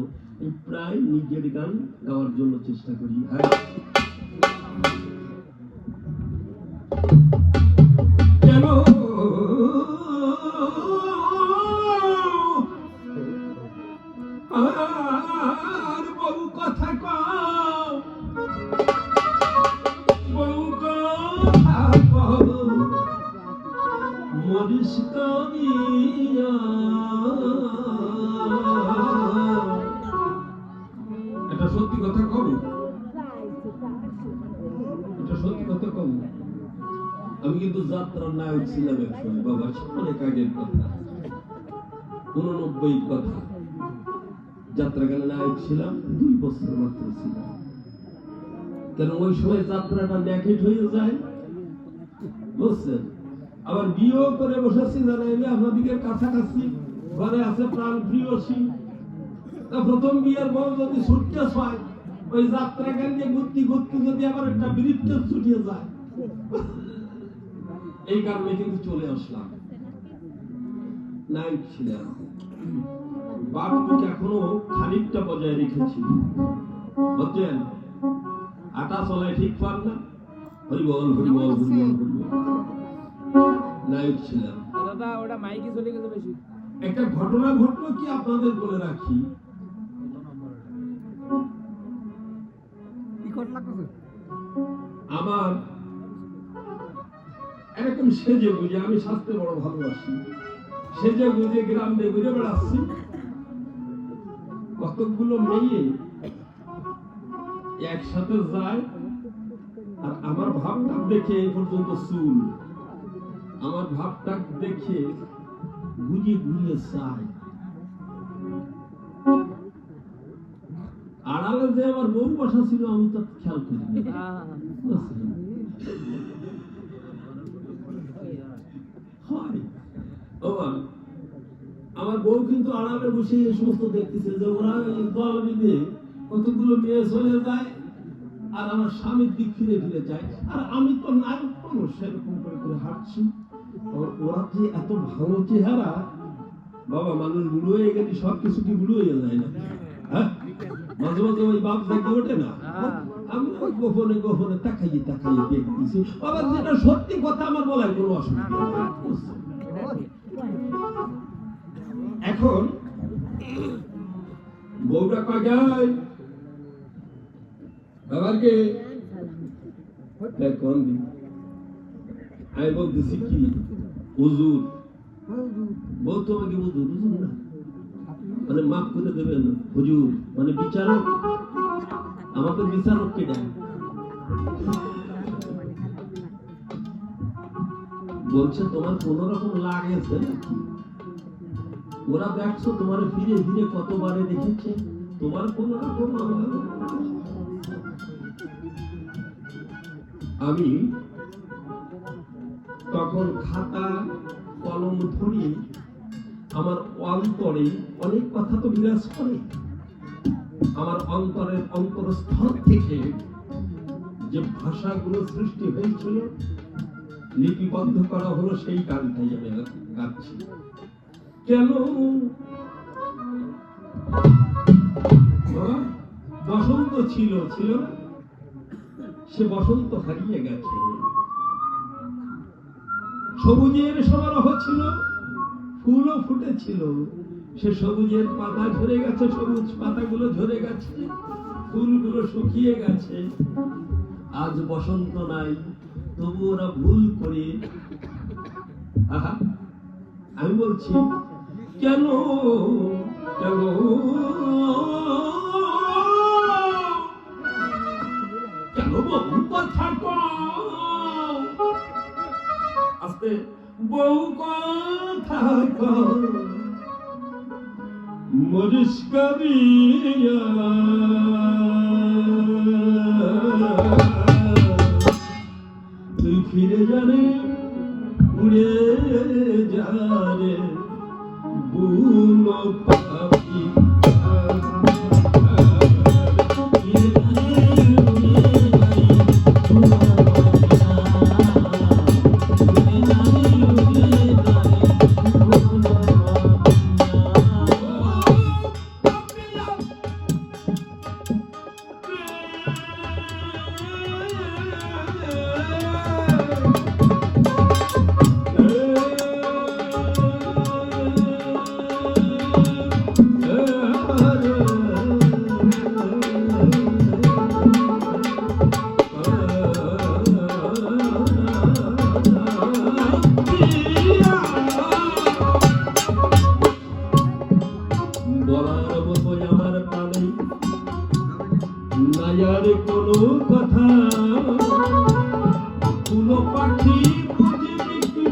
প্রায় নিজের গান গাওয়ার জন্য চেষ্টা করি। হ্যাঁ, কেন আর বহু কথা কও, বহু কথা কও, মরিস করিয়া। এটা সত্যি কথা কব, এটা সত্যি কথা কব। আমি কিন্তু যাত্রার নায়ক ছিলাম এক সময়, বাবা, অনেক আগের কথা, 89 কথা। যাত্রা গানে নায়ক ছিলাম 2 বছর মাত্র ছিলাম। কেন ওই সময় যাত্রাটা ন্যাকেট হয়ে যায়, বুঝছেন? আবার বিয়েও করে বসেছি জানাইলে আপনাদের কাছাকাছি ঘরে আছে প্রাণ প্রিয়সী। তা প্রথম বিয়ের বউ যদি সুটকেস হয়, ওই যাত্রা গান যে ঘুরতে ঘুরতে যদি আবার একটা বৃত্তের ছুটিয়ে যায়, এই কারণে কিন্তু চলে আসলাম। নায়ক ছিলাম, বাপটুকে এখনো খানিকটা বজায় রেখেছি, বুঝছেন? আটা চলায় ঠিক পার না, হরিবল হরিবল হরিবল হরিবল। নায়ক ছিলাম। দাদা ওটা মাইকে চলে গেছে বেশি। একটা ঘটনা ঘটলো কি আপনাদের বলে রাখি। কি ঘটনা কইছে? আমার এরকম সেজে বুঝে, আমি সাজতে বড় ভালোবাসি, সেজে বুঝে গ্রামে ঘুরে বেড়াচ্ছি। কতগুলো মেয়ে একসাথে যায়, আর আমার ভাবটা দেখে এই পর্যন্ত চুল, আমার ভাবটা দেখে ঘুরিয়ে ঘুরিয়ে চায়। আড়ালে যে আমার বউ বসা ছিল আমি তো খেয়াল করিনি। আমার বউ কিন্তু আড়ালে বসে এই সমস্ত দেখতেছে যে ওরা দল বেঁধে কতগুলো মেয়ে চলে যায়, আর আমার স্বামীর দিক ফিরে ফিরে যায়, আর আমি তো নায়ক মানুষ, সেরকম করে করে হাঁটছি। ওরা যে এত ভালো চেহারা, বাবা, মানুষ বুড়ো হয়ে গেলে সবকিছু কি বুড়ো হয়ে যায় না? হ্যাঁ, মাঝে মাঝে ওই বাপ দেখে ওঠে না, আমি ওই গোপনে গোপনে তাকাইয়ে তাকাইয়ে দেখতেছি। বাবা, যেটা সত্যি কথা আমার বলার কোনো অসুবিধা নেই। এখন বউটা কাজায় বাবাকে কোন দিন আমি বলতেছি কি, হুজুর। বউ তোমাকে হুজুর হুজুর না, মানে মাফ করে দেবেন হুজুর, মানে বিচারক, আমাদের বিচারক কেডা? বলছে তোমার কোন রকম লাগেছে, ওরা দেখছো তোমার ফিরে ফিরে কতবারে দেখেছে, তোমার কোন রকম। আমি তখন খাতা কলম ধরি, আমার অন্তরে অনেক কথা তো বিরাজ করে, আমার অন্তরের অন্তরস্থল থেকে যে ভাষাগুলো সৃষ্টি হয়েছিল, লিপিবদ্ধ করা হলো, সেই গানটাই আমি গাচ্ছি। কেন বসন্ত ছিল ছিল না, সে বসন্ত হারিয়ে গেছে। সবুজের সমারোহ ছিল, ফুলও ফুটেছিল, সে সবুজের পাতা ঝরে গেছে, সবুজ পাতাগুলো ঝরে গেছে, ফুলগুলো শুকিয়ে গেছে। আজ বসন্ত নাই, তবু ওরা ভুল করে। আহা, আমি বলছি কেন কেন কেন বহু কথা কও, আস্তে বহু কথা কও, মরিস করিয়া তুই ফিরে যারে, উড়ে যারে বুনো পাখি। কোনো কথা কোনো পাখি বুঝবি কি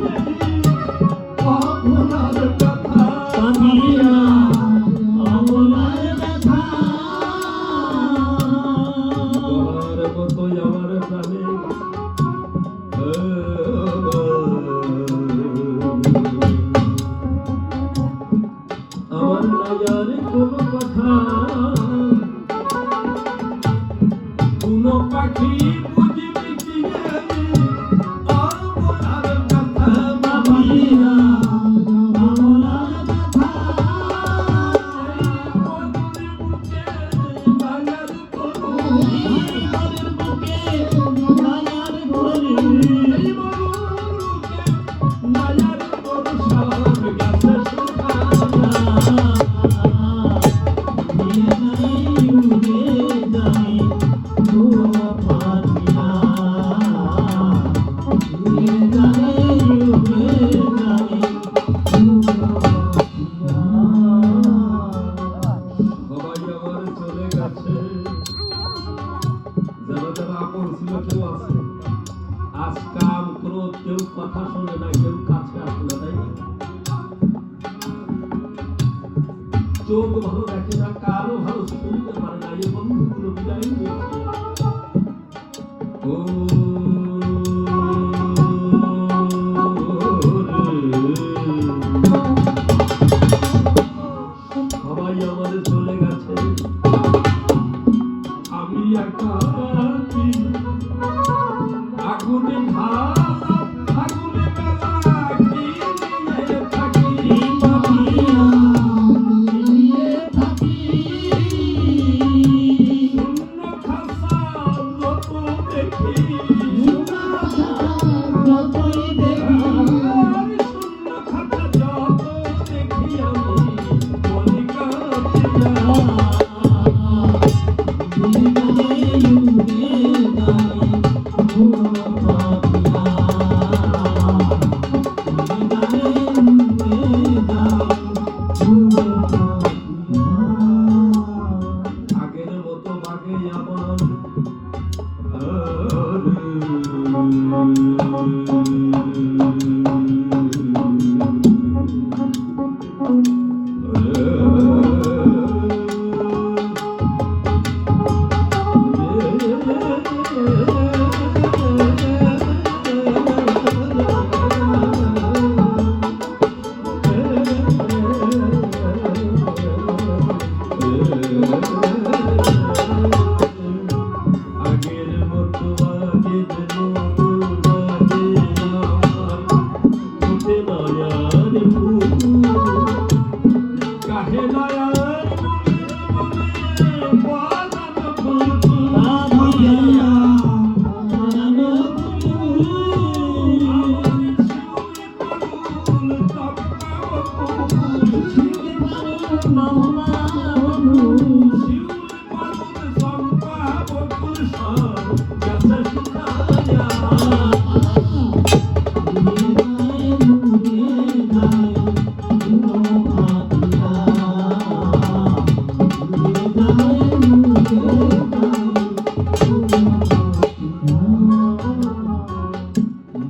আপনার কথা, পাখিয়া আপনার কথা বলার মতো আমার প্রাণে। আমার নাজার কোনো কথা কোনো পাখি বুঝবি কি আর বলার কথা, বাবিয়া বলার কথা মনের বুকে বাজার করু, মনের বুকে বাজার করু, বাজার করু সব গেছে সুখানা। আজ কাম ক্রোধ কেউ কথা শোনে না, কেউ কাছে আসলে, তাই না? চোখ ভালো দেখে না, কারো ভালো শুনতে পারে না, এই বন্ধুগুলো বিদায় হয়েছে। ও সবাই আমাদের চলে গেছে, আমি একা আগুনে ভাত আগুনে বেলা কি নিয়ে থাকি, পাপিয়া নিয়ে থাকি শূন্য খাস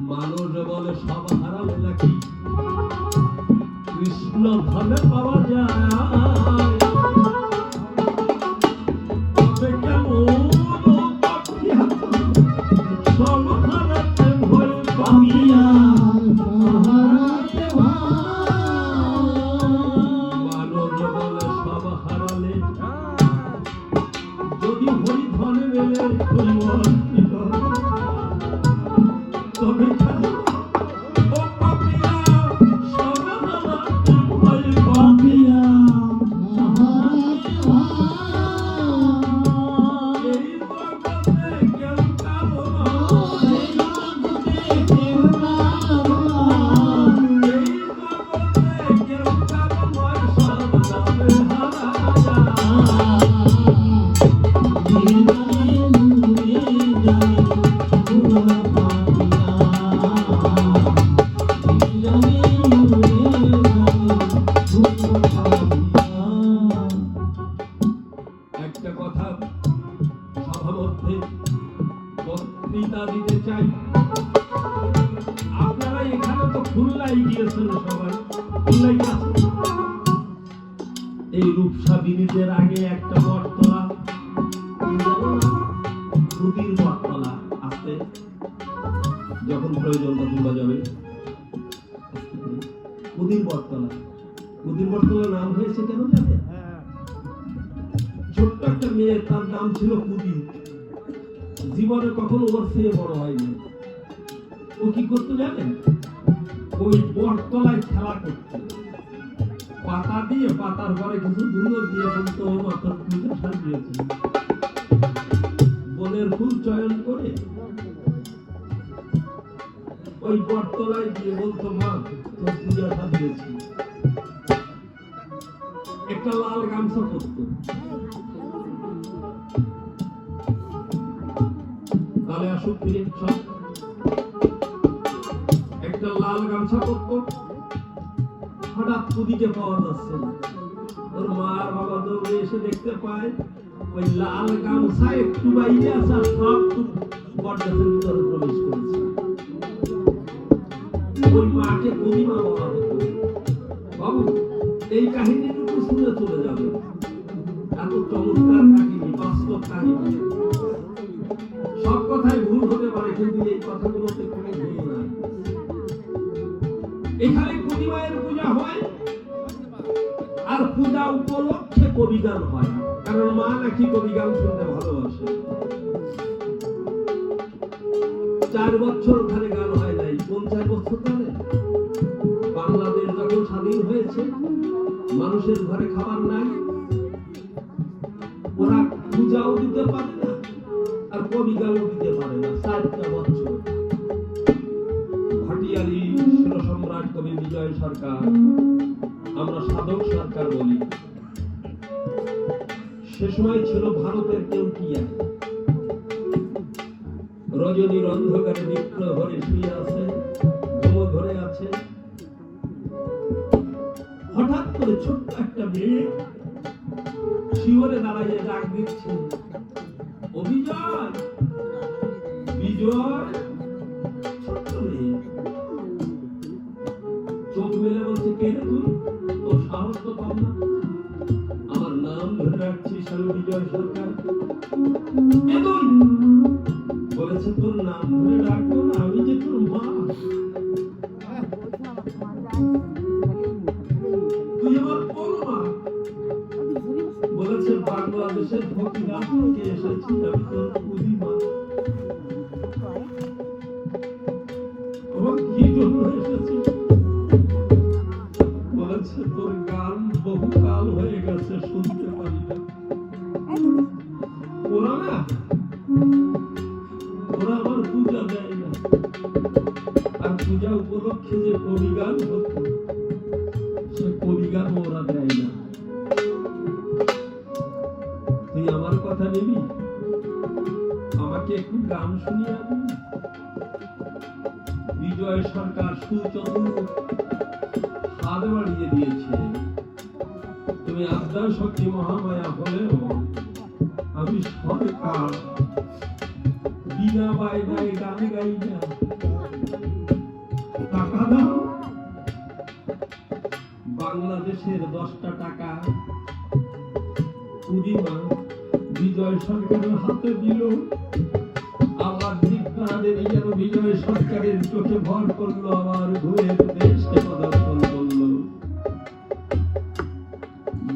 মানুষ বলে সব হারালে নাকি কৃষ্ণ ধনে পাওয়া যায়, তবে কেমন পাপিয়া সব হারাতে ভয় পাপিয়া। মানুষ বলে সব হারালে যদি হরি ধনে মেলে পরিবর্তিত, তবে কেমন পাপিয়া সব হারাতে ভয় পাপিয়া। এই জগতে কেউ কারো নয়, এই জগতে কেউ কারো নয়, সব যাবে হারায়া। একটা কথা সভা মধ্যে বক্তৃতা দিতে চাই। আপনারা এখানে তো খুলনায় গিয়েছেন, সবাই খুলনায় গেছেন। এই রূপসা ব্রিজের আগে একটা বটতলা, নদীর বটতলা আছে, যখন প্রয়োজন তখন বাজাবে। নদীর বটতলা, নদীর বটতলা নাম হয়েছে কেন জানেন? ছোট্ট একটা মেয়ে, তার নাম ছিল কুদি। জীবনে কখনো ওর চেয়ে বড় হয়নি। ও কি করতো জানেন? ওই বটতলায় খেলা করতো, পাতা দিয়ে, পাতার পরে কিছু ধুলো দিয়ে বলতো মাথার ফুলটা সাজিয়েছে। বনের ফুল চয়ন করে ওই বটতলায় গিয়ে বলতো, মা তোর পূজা সাজিয়েছি। একটা লাল গামছা পরতো, তাহলে আসুক ফিরে সব, একটা লাল গামছা পরতো। হঠাৎ কুদিকে পাওয়া যাচ্ছে না, ওর মা আর বাবা দৌড়ে এসে দেখতে পায় ওই লাল গামছা একটু বাইরে আছে, আর সব বটগাছের ভিতরে প্রবেশ করেছে। ওই মাকে কুদিমা বলা হতো। বাবু, এই কাহিনীটুকু শুনে চলে যাবে, এত চমৎকার কাহিনী, বাস্তব কাহিনী। সব কথাই ভুল হতে পারে, কিন্তু এই কথাগুলোতে কোনো ভুল নাই। এখানে কুদিমায়ের পূজা হয়, আর পূজা উপলক্ষে কবিগান হয়, কারণ মা নাকি কবিগান শুনতে ভালোবাসে। 4 বছর ওখানে গান হয় নাই। কোন 4 বছর ধরে? বাংলাদেশ যখন স্বাধীন হয়েছে, মানুষের ঘরে খাবার নাই, ওরা পূজাও দিতে পারে না আর কবিগানও দিতে পারে না। 4টা বছর ভাটিয়ালি সুরসম্রাট কবি বিজয় সরকার, আমরা সাধক সরকার বলি, সে সময় ছিল ভারতের কেউটিয়া। রজনীর অন্ধকারে নিত্য ঘরে শুয়ে আছে, ঘুম ধরে আছে। হঠাৎ করে ছোট্ট একটা মেয়ে শিওরে দাঁড়াইয়ে ডাক দিচ্ছে, ও বিজয়, বিজয়। ছোট্ট মেয়ে চোখ মেলে বলছে, কে রে তুই? তোর সাহস তো কম না, আমার নাম ধরে রাখছিস, আমি বিজয় সরকার। কে তুই? বলেছে, তোর নাম ধরে রাখবো না, আমি যে তোর মা। তুই আমার বড় মা। বলেছে, বাংলাদেশের ফকিরহাট থেকে এসেছি, আমি তোর কুদি মা। কি জন্য এসেছি? বলেছে, তোর গান বহুকাল হয়ে গেছে, শুনতে পারি না। ওরা না, ওরা আমার পূজা দেয় না, আর পূজা উপলক্ষে যে কবিগান হতো, সে কবিগান ওরা দেয় না। তুই আমার কথা নিবি, আমাকে একটু গান শুনিয়ে দিবি। বিজয় সরকার সুচতুর হাত বাড়িয়ে দিয়েছে। তুমি আদ্যা শক্তি মহামায়া হলেও আমি সরকার, বিনা বায়নায় গান গাই না। টাকা দাও। বাংলাদেশের 10টা টাকা পূর্ণিমা বিজয় সরকারের হাতে দিল। আমার দিকদারের যেন বিজয় সরকারের চোখে ভর করলো, আমার ঘুরে দেশকে পদার্পণ করলো।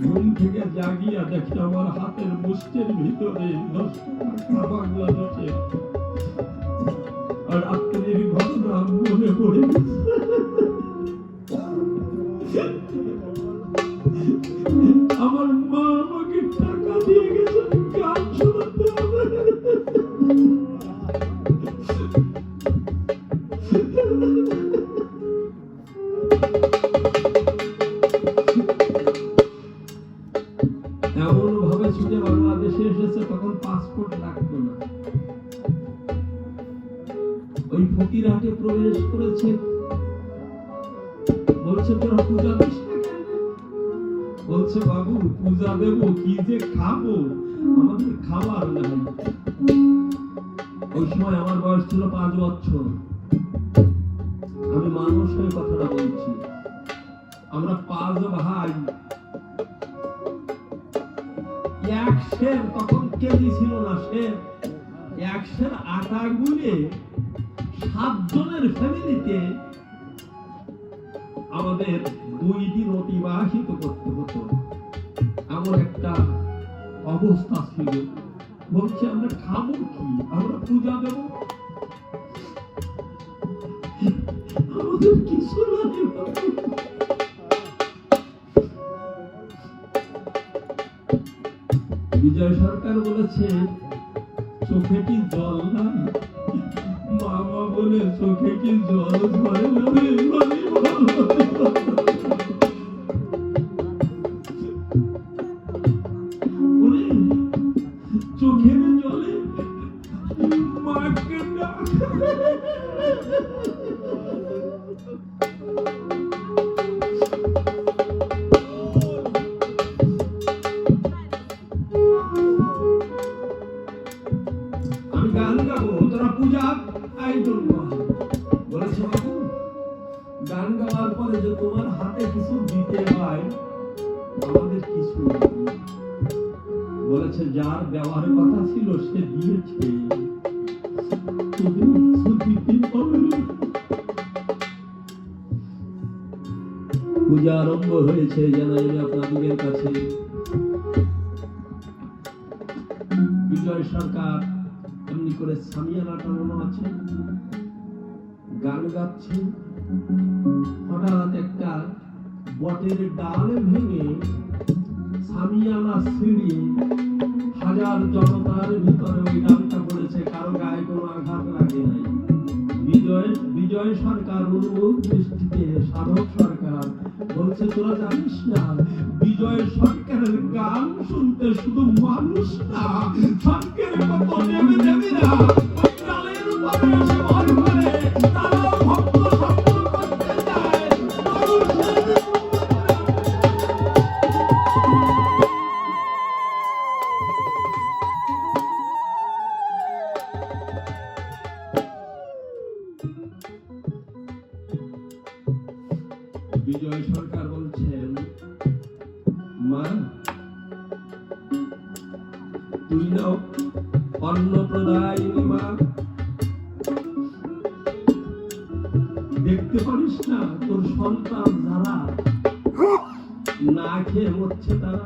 ঘুম থেকে জাগিয়া দেখি আমার হাতের মুষ্টির ভিতরে 10টা টাকা বাংলাদেশে। আর রাত্রির ঘটনা মনে পড়ে গেছে। আমার মা আমাকে টাকা দিয়ে গেছে গান শোনাতে হবে। এমন ভাবে ছুটে বাংলাদেশে এসেছে, তখন পাসপোর্ট লাগতো না। ওই ফকিরহাটে প্রবেশ করেছে, বলছে তোরা পূজা দিস না কেন? বলছে বাবু পূজা দেবো কি যে খাবো, আমাদের খাবার নাই। ওই সময় আমার বয়স ছিল 5 বছর। আমি মানুষ হয়ে কথাটা বলছি। আমরা 5 ভাই, এক সের, তখন কেজি ছিল না, সের 1 সের আটা গুলে 7 জনের ফ্যামিলিতে আমাদের 2 দিন অতিবাহিত করতে হতো। এমন একটা অবস্থা ছিল। বলছে আমরা খাবো কি, আমরা পূজা দেব, আমাদের কিছু নাই। বিজয় সরকার বলেছে চোখে কি জল নাই? মামা বলে চোখে কি জল ধরে না রে? চোখের জলে মাকে ডাক। আমি গান গাবো, তোরা পূজা আয়োজন কর। বলেছে বাবু গান গাওয়ার পরে যে তোমার হাতে কিছু দিতে হয়, আমাদের কিছু নেই। বলেছে যার দেওয়ার কথা ছিল সে দিয়েছে, তোদের কিছু দিতে হবে না। পূজা আরম্ভ হয়েছে জানাই আপনাদের কাছে। বিজয় সরকার এমনি করে সামিয়ানা টানানো আছে, গান গাচ্ছে। হঠাৎ একটা বটের ডাল ভেঙে সামিয়ানা ছিঁড়িয়ে হাজার জনতার ভিতরে ওই ডালটা পড়েছে, কারো গায়ে কোনো আঘাত লাগে নাই। বিজয় সরকার অনুরোধ দৃষ্টিতে সাধক সরকার বলছে তোরা জানিস না বিজয় সরকারের গান শুনতে শুধু মানুষ না, স্বর্গের কত দেবী দেবীরা ওই ডালের উপরে এসে ভর করে, তারাও ভক্ত সফল করতে যায়। বিজয় সরকার বলছেন মা তুই নাও অন্ন প্রদায়িনী মা, দেখতে পারিস না তোর সন্তান যারা না খেয়ে মরছে তারা,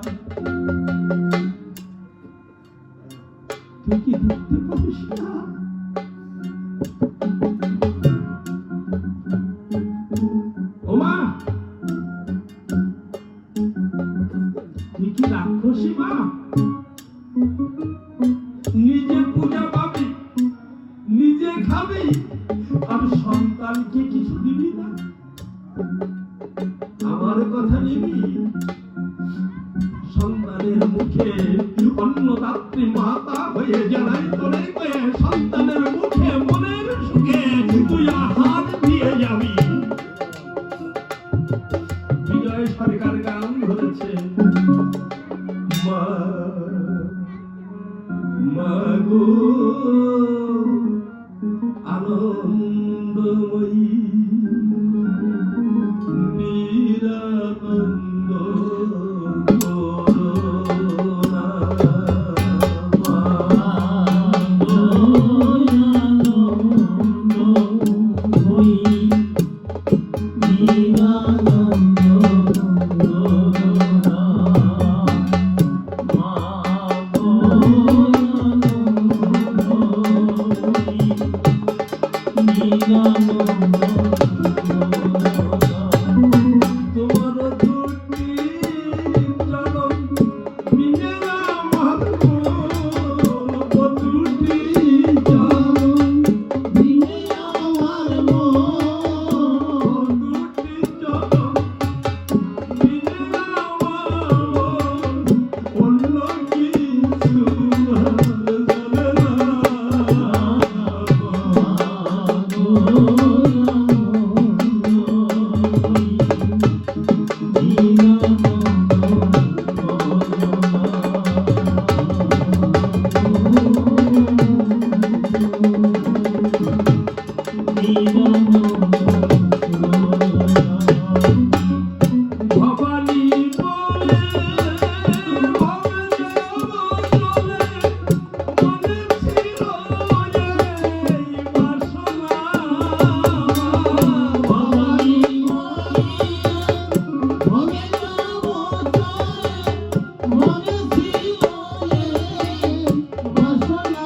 তুই কি দেখতে পারিস না? ও মা তুই কি রাক্ষসী মা? নিজে পূজা পাবি, নিজে খাবি, আর সন্তানকে কিছু দিবি না? আমার কথা নিবি? সন্তানের মুখে অন্নদাত্রী মাতা হয়ে জানাই তোরে কয়ে সন্তানের মুখে মনের সুখে তুই আহার দিয়ে যাবি। গো আনন্দময়ী নিরানন্দ করুণা তোমার দুটি চরণ বিনে আমার মন, দুটি চরণ বিনে আমার মন, দুটি চরণ বিনে আমার মন, অন্য কিছু ভালো চলে না। ভবানী বলে ভবে চলে মনে ছিল এই বাসনা। ভবানী বলে ভবে চলে মনে ছিল এই বাসনা।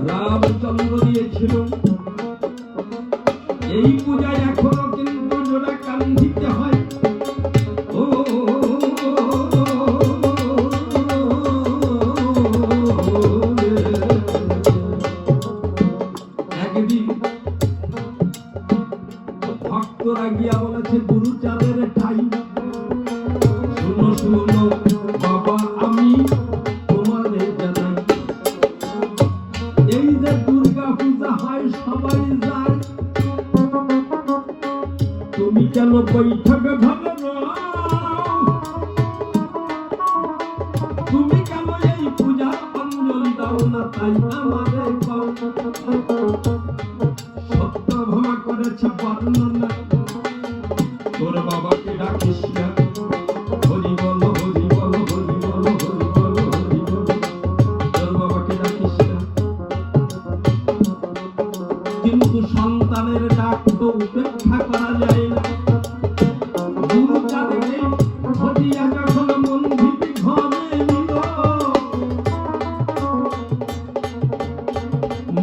রামচন্দ্র দিয়েছিল এই পূজায় এখনো কিন্তু জোড়া কান দিতে হয়। ও একদিন ভক্তরা গিয়া বলেছে গুরুচাঁদের ঠাই, শুনো শুনো বাবা আমি তোমারে জানাই, এই যে দুর্গা পূজা হয় সবাই যায়, তুমি কেন বৈঠক ভালো নাও? তুমি কেন এই পূজার অঞ্জলি দাও না? তাই আমারে কও। সত্যভামা করেছে বর্ণনা, তোর বাবাকে ডাকিস না, হরি বল হরি বল হরি বল হরি বল হরি বল, তোর বাবাকে ডাকিস না। কিন্তু সন্তানের ডাক তো উপেক্ষা করা যায় না। গুরুচাঁদকে ধরিয়া যখন মন্দির ঘরে নিল,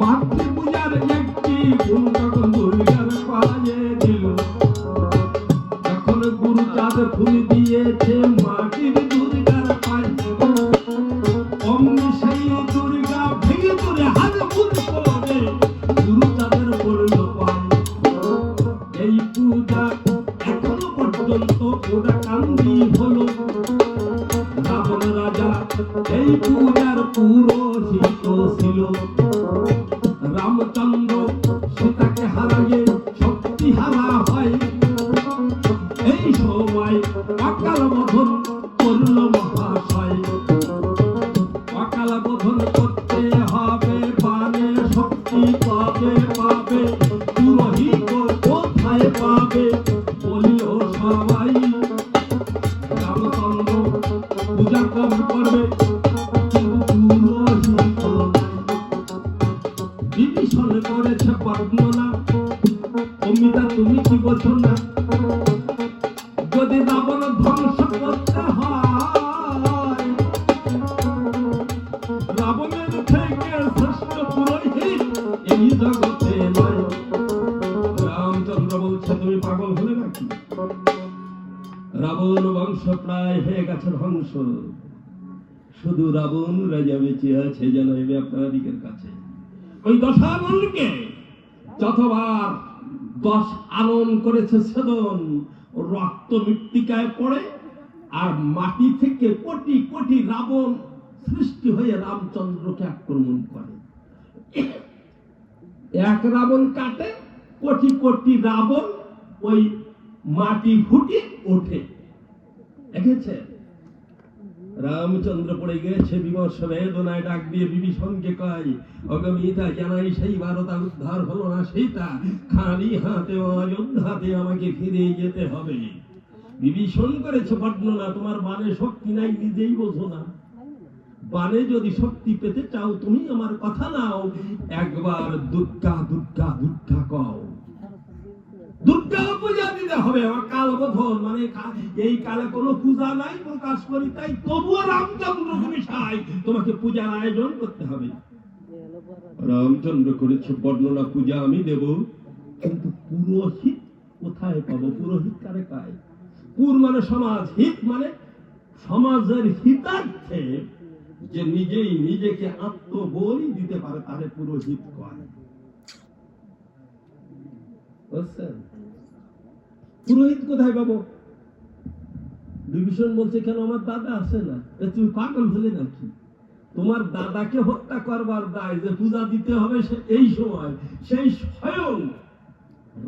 মাতৃপূজার একটি ফুল যখন দুর্গার পায়ে দিল, যখন গুরুচাঁদ ফুল দিয়েছে মাটির দুর্গার পায়ে, অমনি সেই দুর্গা ভেঙে পড়ে হাত ফুল করে গুরুচাঁদের পড়ল পায়ে। এই পূজা এখনো পর্যন্ত ওরা কান্দি হলো। রাবণ রাজা এই পূজার পুরোহিত ছিল। রামচন্দ্র সীতাকে হারাইয়ে শক্তি হারা হয়, এই সময় অকাল বোধন করল মহাশয়। অকাল বোধন করতে হবে, পানে শক্তি পাবে পাবে, পুরোহিত কোথায় পাবে বলিও সবাই। রামচন্দ্র পূজা কম করবে কিন্তু পুরোহিত নাই। বিভীষণ করেছে বর্ণনা, অমিতা তুমি কি বোঝো না? যদি রাবণ ধ্বংস করতে হয়, রাবণের থেকে শ্রেষ্ঠ পুরোহিত এই জগতে নয়। রামচন্দ্র বলছে তুমি পাগল হলে নাকি? রাবণ বংশ প্রায় হয়ে গেছে ধ্বংস, শুধু রাবণ রাজা বেঁচে আছে জানাইবে আপনাদিকের কাছে। ওই দশাননকে যতবার দশ আনন করেছে সেদন, রক্ত মৃত্তিকায় পড়ে আর মাটি থেকে কোটি কোটি রাবণ সৃষ্টি হয়ে রামচন্দ্রকে আক্রমণ করে। এক রাবণ কাটে, কোটি কোটি রাবণ ওই মাটি ফুটে ওঠে। দেখেছে রামচন্দ্র পড়ে গেছে বিমর্ষ বেদনায়, ডাক দিয়ে বিভীষণকে কয়, অগমিতা জানাই সেই বারতা উদ্ধার হলো না সীতা, খালি হাতে অযোধ্যাতে আমাকে ফিরে যেতে হবে। বিভীষণ করেছে বর্ণনা, তোমার বানে শক্তি নাই নিজেই বোঝো না। বানে যদি শক্তি পেতে চাও তুমি আমার কথা নাও, একবার দুর্গা দুর্গা দুর্গা কও। দুর্গা পূজা দিতে হবে। অকাল বোধন মানে এই কালে কোনো পূজা নাই প্রকাশ করি, তাই তবুও রামচন্দ্র বিষয় তোমাকে পূজার আয়োজন করতে হবে। রামচন্দ্র করেছে বর্ণনা, পূজা আমি দেব কিন্তু পুরোহিত কোথায় পাবো? পুরোহিত কারে পায়? পুর মানে সমাজ, হিত মানে সমাজের হিতার্থে যে নিজেই নিজেকে আত্মবলি দিতে পারে তারে পুরোহিত কয়। বুঝছেন? পুরোহিত কোথায় পাবো? বিভীষণ বলছে কেন আমার দাদা আছে না? তুমি পাগল হলে নাকি? তোমার দাদাকে হত্যা করবার দায় যে পূজা দিতে হবে এই সময়, সেই স্বয়ং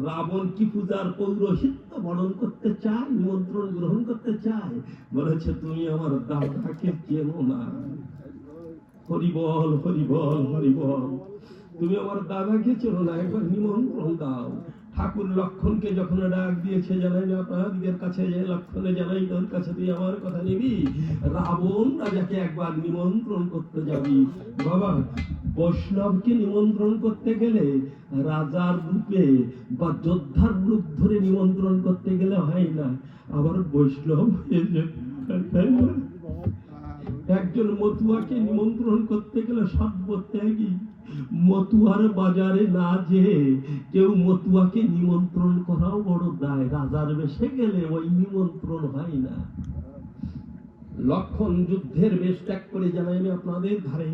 রাবণ কি পূজার পৌরোহিত্য বরণ করতে চায়, নিমন্ত্রণ গ্রহণ করতে চায়? বলেছে তুমি আমার দাদাকে চেনো না। হরিবল হরিবল হরিবল, তুমি আমার দাদাকে চেনো না, একবার নিমন্ত্রণ দাও। ঠাকুর লক্ষণকে যখন ডাক দিয়েছে জানাই আপনাদের কাছে, যে লক্ষণে জানাই তোর কাছে তুই আমার কথা নিবি, রাবণ রাজাকে একবার নিমন্ত্রণ করতে যাবি। বাবা, বৈষ্ণবকে নিমন্ত্রণ করতে গেলে রাজার রূপে বা যোদ্ধার রূপ ধরে নিমন্ত্রণ করতে গেলে হয় না, আবার বৈষ্ণব একজন মতুয়াকে নিমন্ত্রণ করতে গেলে সর্বত্যাগী, মতুয়ার বাজারে না যেয়ে কেউ মতুয়াকে নিমন্ত্রণ করাও বড় দায়। রাজার বেশে গেলে ওই নিমন্ত্রণ হয় না। লক্ষণ যুদ্ধের বেশ ত্যাগ করে জানাই আমি আপনাদের ধারে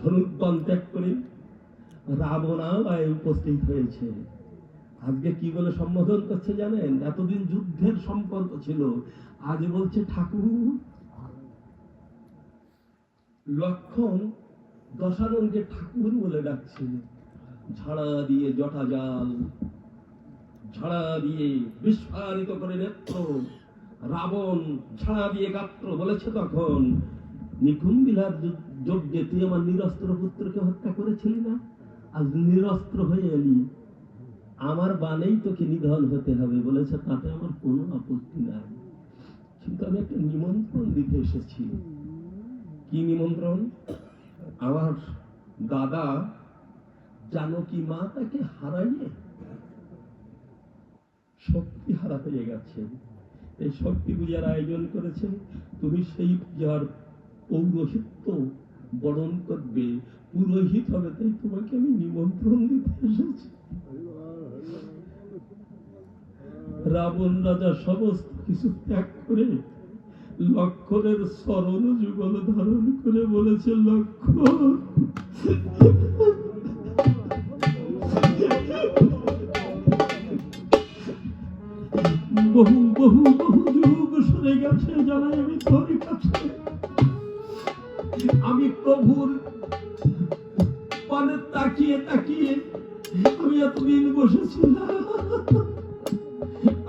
ধনুর্বাণ ত্যাগ করে রাবণায় উপস্থিত হয়েছে। আজকে কি বলে সম্বোধন করছে জানেন? এতদিন যুদ্ধের সম্পর্ক ছিল, আজ বলছে ঠাকুর। লক্ষণ দশাননকে ঠাকুর বলে ডাকছে। ঝাড়া দিয়ে জটা জাল, ঝাড়া দিয়ে বিস্ফারিত করে নেত্র, রাবণ ঝাড়া দিয়ে গাত্র বলেছে তখন, নিকুম্বিলার যজ্ঞে তুই আমার নিরস্ত্র পুত্রকে হত্যা করেছিলি না, আজ নিরস্ত্র হয়ে এলি, আমার বানেই তোকে নিধন হতে হবে। বলেছে তাতে আমার কোনো আপত্তি নাই, কিন্তু আমি একটা নিমন্ত্রণ দিতে এসেছি। কি নিমন্ত্রণ? আমার দাদা জানকী মা তাকে হারাইয়ে শক্তি হারা হয়ে গেছে, এই শক্তি পূজার আয়োজন করেছে। তুমি সেই পূজার পৌরোহিত্য বরণ করবে, পুরোহিত হবে, তাই তোমাকে আমি নিমন্ত্রণ দিতে এসেছি। রাবণ রাজা সমস্ত কিছু ত্যাগ করে লক্ষণের চরণ যুগল ধারণ করে বলেছে, লক্ষণ বহু বহু বহু যুগ সরে গেছে জানাই আমি তোর কাছে, আমি প্রভুর পানে তাকিয়ে তাকিয়ে আমি এতদিন বসেছি না,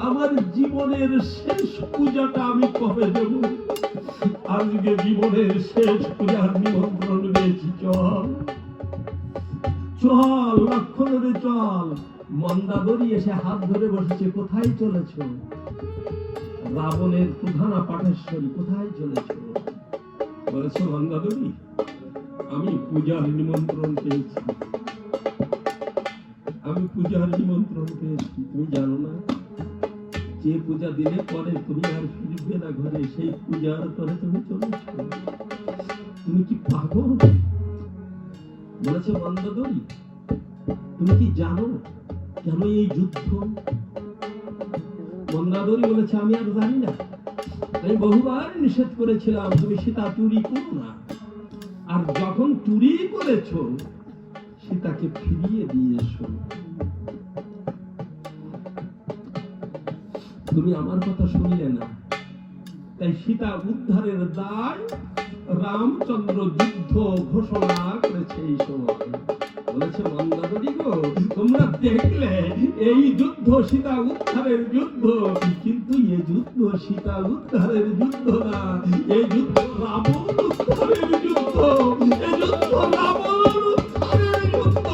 আমার জীবনের শেষ পূজাটা আমি কবে দেব? আজকে জীবনের শেষ পূজার নিমন্ত্রণ পেয়েছি। চল চল লক্ষণের চল। মন্দাদরী এসে হাত ধরে বসেছে। কোথায় চলেছ? রাবণের প্রধানা পাঠেশ্বরী, কোথায় চলেছ? বলেছে মন্দাদরী, আমি পূজার নিমন্ত্রণ পেয়েছি, আমি পূজার নিমন্ত্রণ পেয়েছি। তুমি জানো না, যে পূজা দিলে পরে তুমি আর ফিরবে না ঘরে, সেই পূজার পরে তুমি চলেছ। তুমি কি পাগল? বলেছে মন্দাদরী, তুমি কি জানো কেন এই যুদ্ধ? মন্দাদরী বলেছে, আমি আর জানি না, আমি বহুবার নিষেধ করেছিলাম তুমি সীতা চুরি করো না, আর যখন চুরি করেছ সীতাকে ফিরিয়ে দিয়েছো। তুমি আমার কথা শুনলে না, তাই সীতা উদ্ধারের দায় রামচন্দ্র যুদ্ধ ঘোষণা করেছে এই সময়। বলেছে মন্দাদরী গো, তোমরা দেখলে এই যুদ্ধ সীতা উদ্ধারের যুদ্ধ, কিন্তু এই যুদ্ধ সীতা উদ্ধারের যুদ্ধ না, এই যুদ্ধ রাবণ উদ্ধারের যুদ্ধ, এই যুদ্ধ রাবণ উদ্ধারের যুদ্ধ।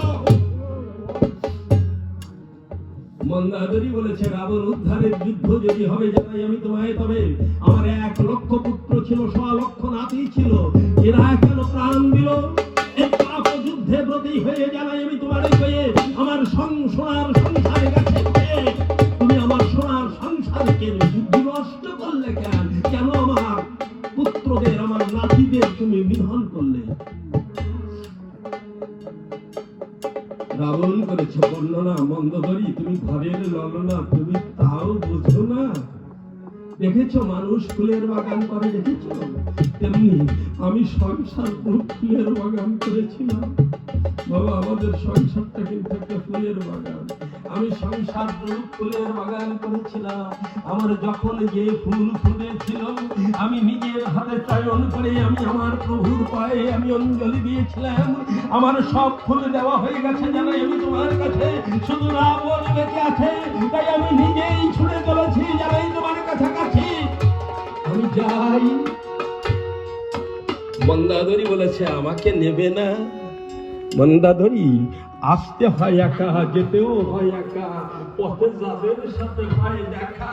মন্দাদরী বলেছে, রাবণ উদ্ধারের যুদ্ধ যদি হবে জানাই আমি তোমায়, তবে আমার 1 লক্ষ পুত্র ছিল, 100 লক্ষ নাতি ছিল, এরা কেন প্রাণ দিল? এই পাপ যুদ্ধে ব্রতী হয়ে জানাই আমি তোমারে কয়ে, আমার সোনার সংসারে গেছে, তুমি আমার সোনার সংসারকে বিনষ্ট করলে কেন? কেন আমার পুত্রদের, আমার নাতিদের তুমি নিধন করলে? রাবণ করেছে বর্ণনা। মন্দাদরী, তুমি ঘরের ললনা, তুমি তাও বুঝো না? দেখেছো মানুষ ফুলের বাগান করে, দেখেছো? তেমনি আমি সংসার ফুলের বাগান করেছিলাম। বাবা, আমাদের সংসারটা কিন্তু একটা ফুলের বাগান। আমি সংসার ফুলের বাগান করেছিলাম। আমার যখন যে ফুল ফুটেছিল আমি নিজের হাতে চয়ন করে আমি আমার প্রভুর পায়ে আমি অঞ্জলি দিয়েছিলাম। আমার সব ফুল দেওয়া হয়ে গেছে জানাই আমি তোমার কাছে, শুধু রাবণ বেঁচে আছে, তাই আমি নিজেই ছুড়ে চলেছি জানাই তোমার কাছাকাছি। আমি যাই। মন্দাদরী বলেছে, আমাকে নেবে না? মন্দাদরী, আসতে হয় একা, যেতেও হয় একা, পথে যাদের সাথে হয় দেখা,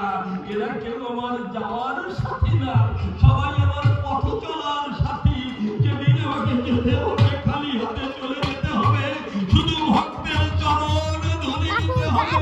এরা কেউ আমার যাওয়ার সাথী না, সবাই আমার পথ চলার সাথী। যেদিন আমাকে যেতে হবে খালি হাতে চলে যেতে হবে, শুধু ভক্তের চরণ ধরে যেতে হবে।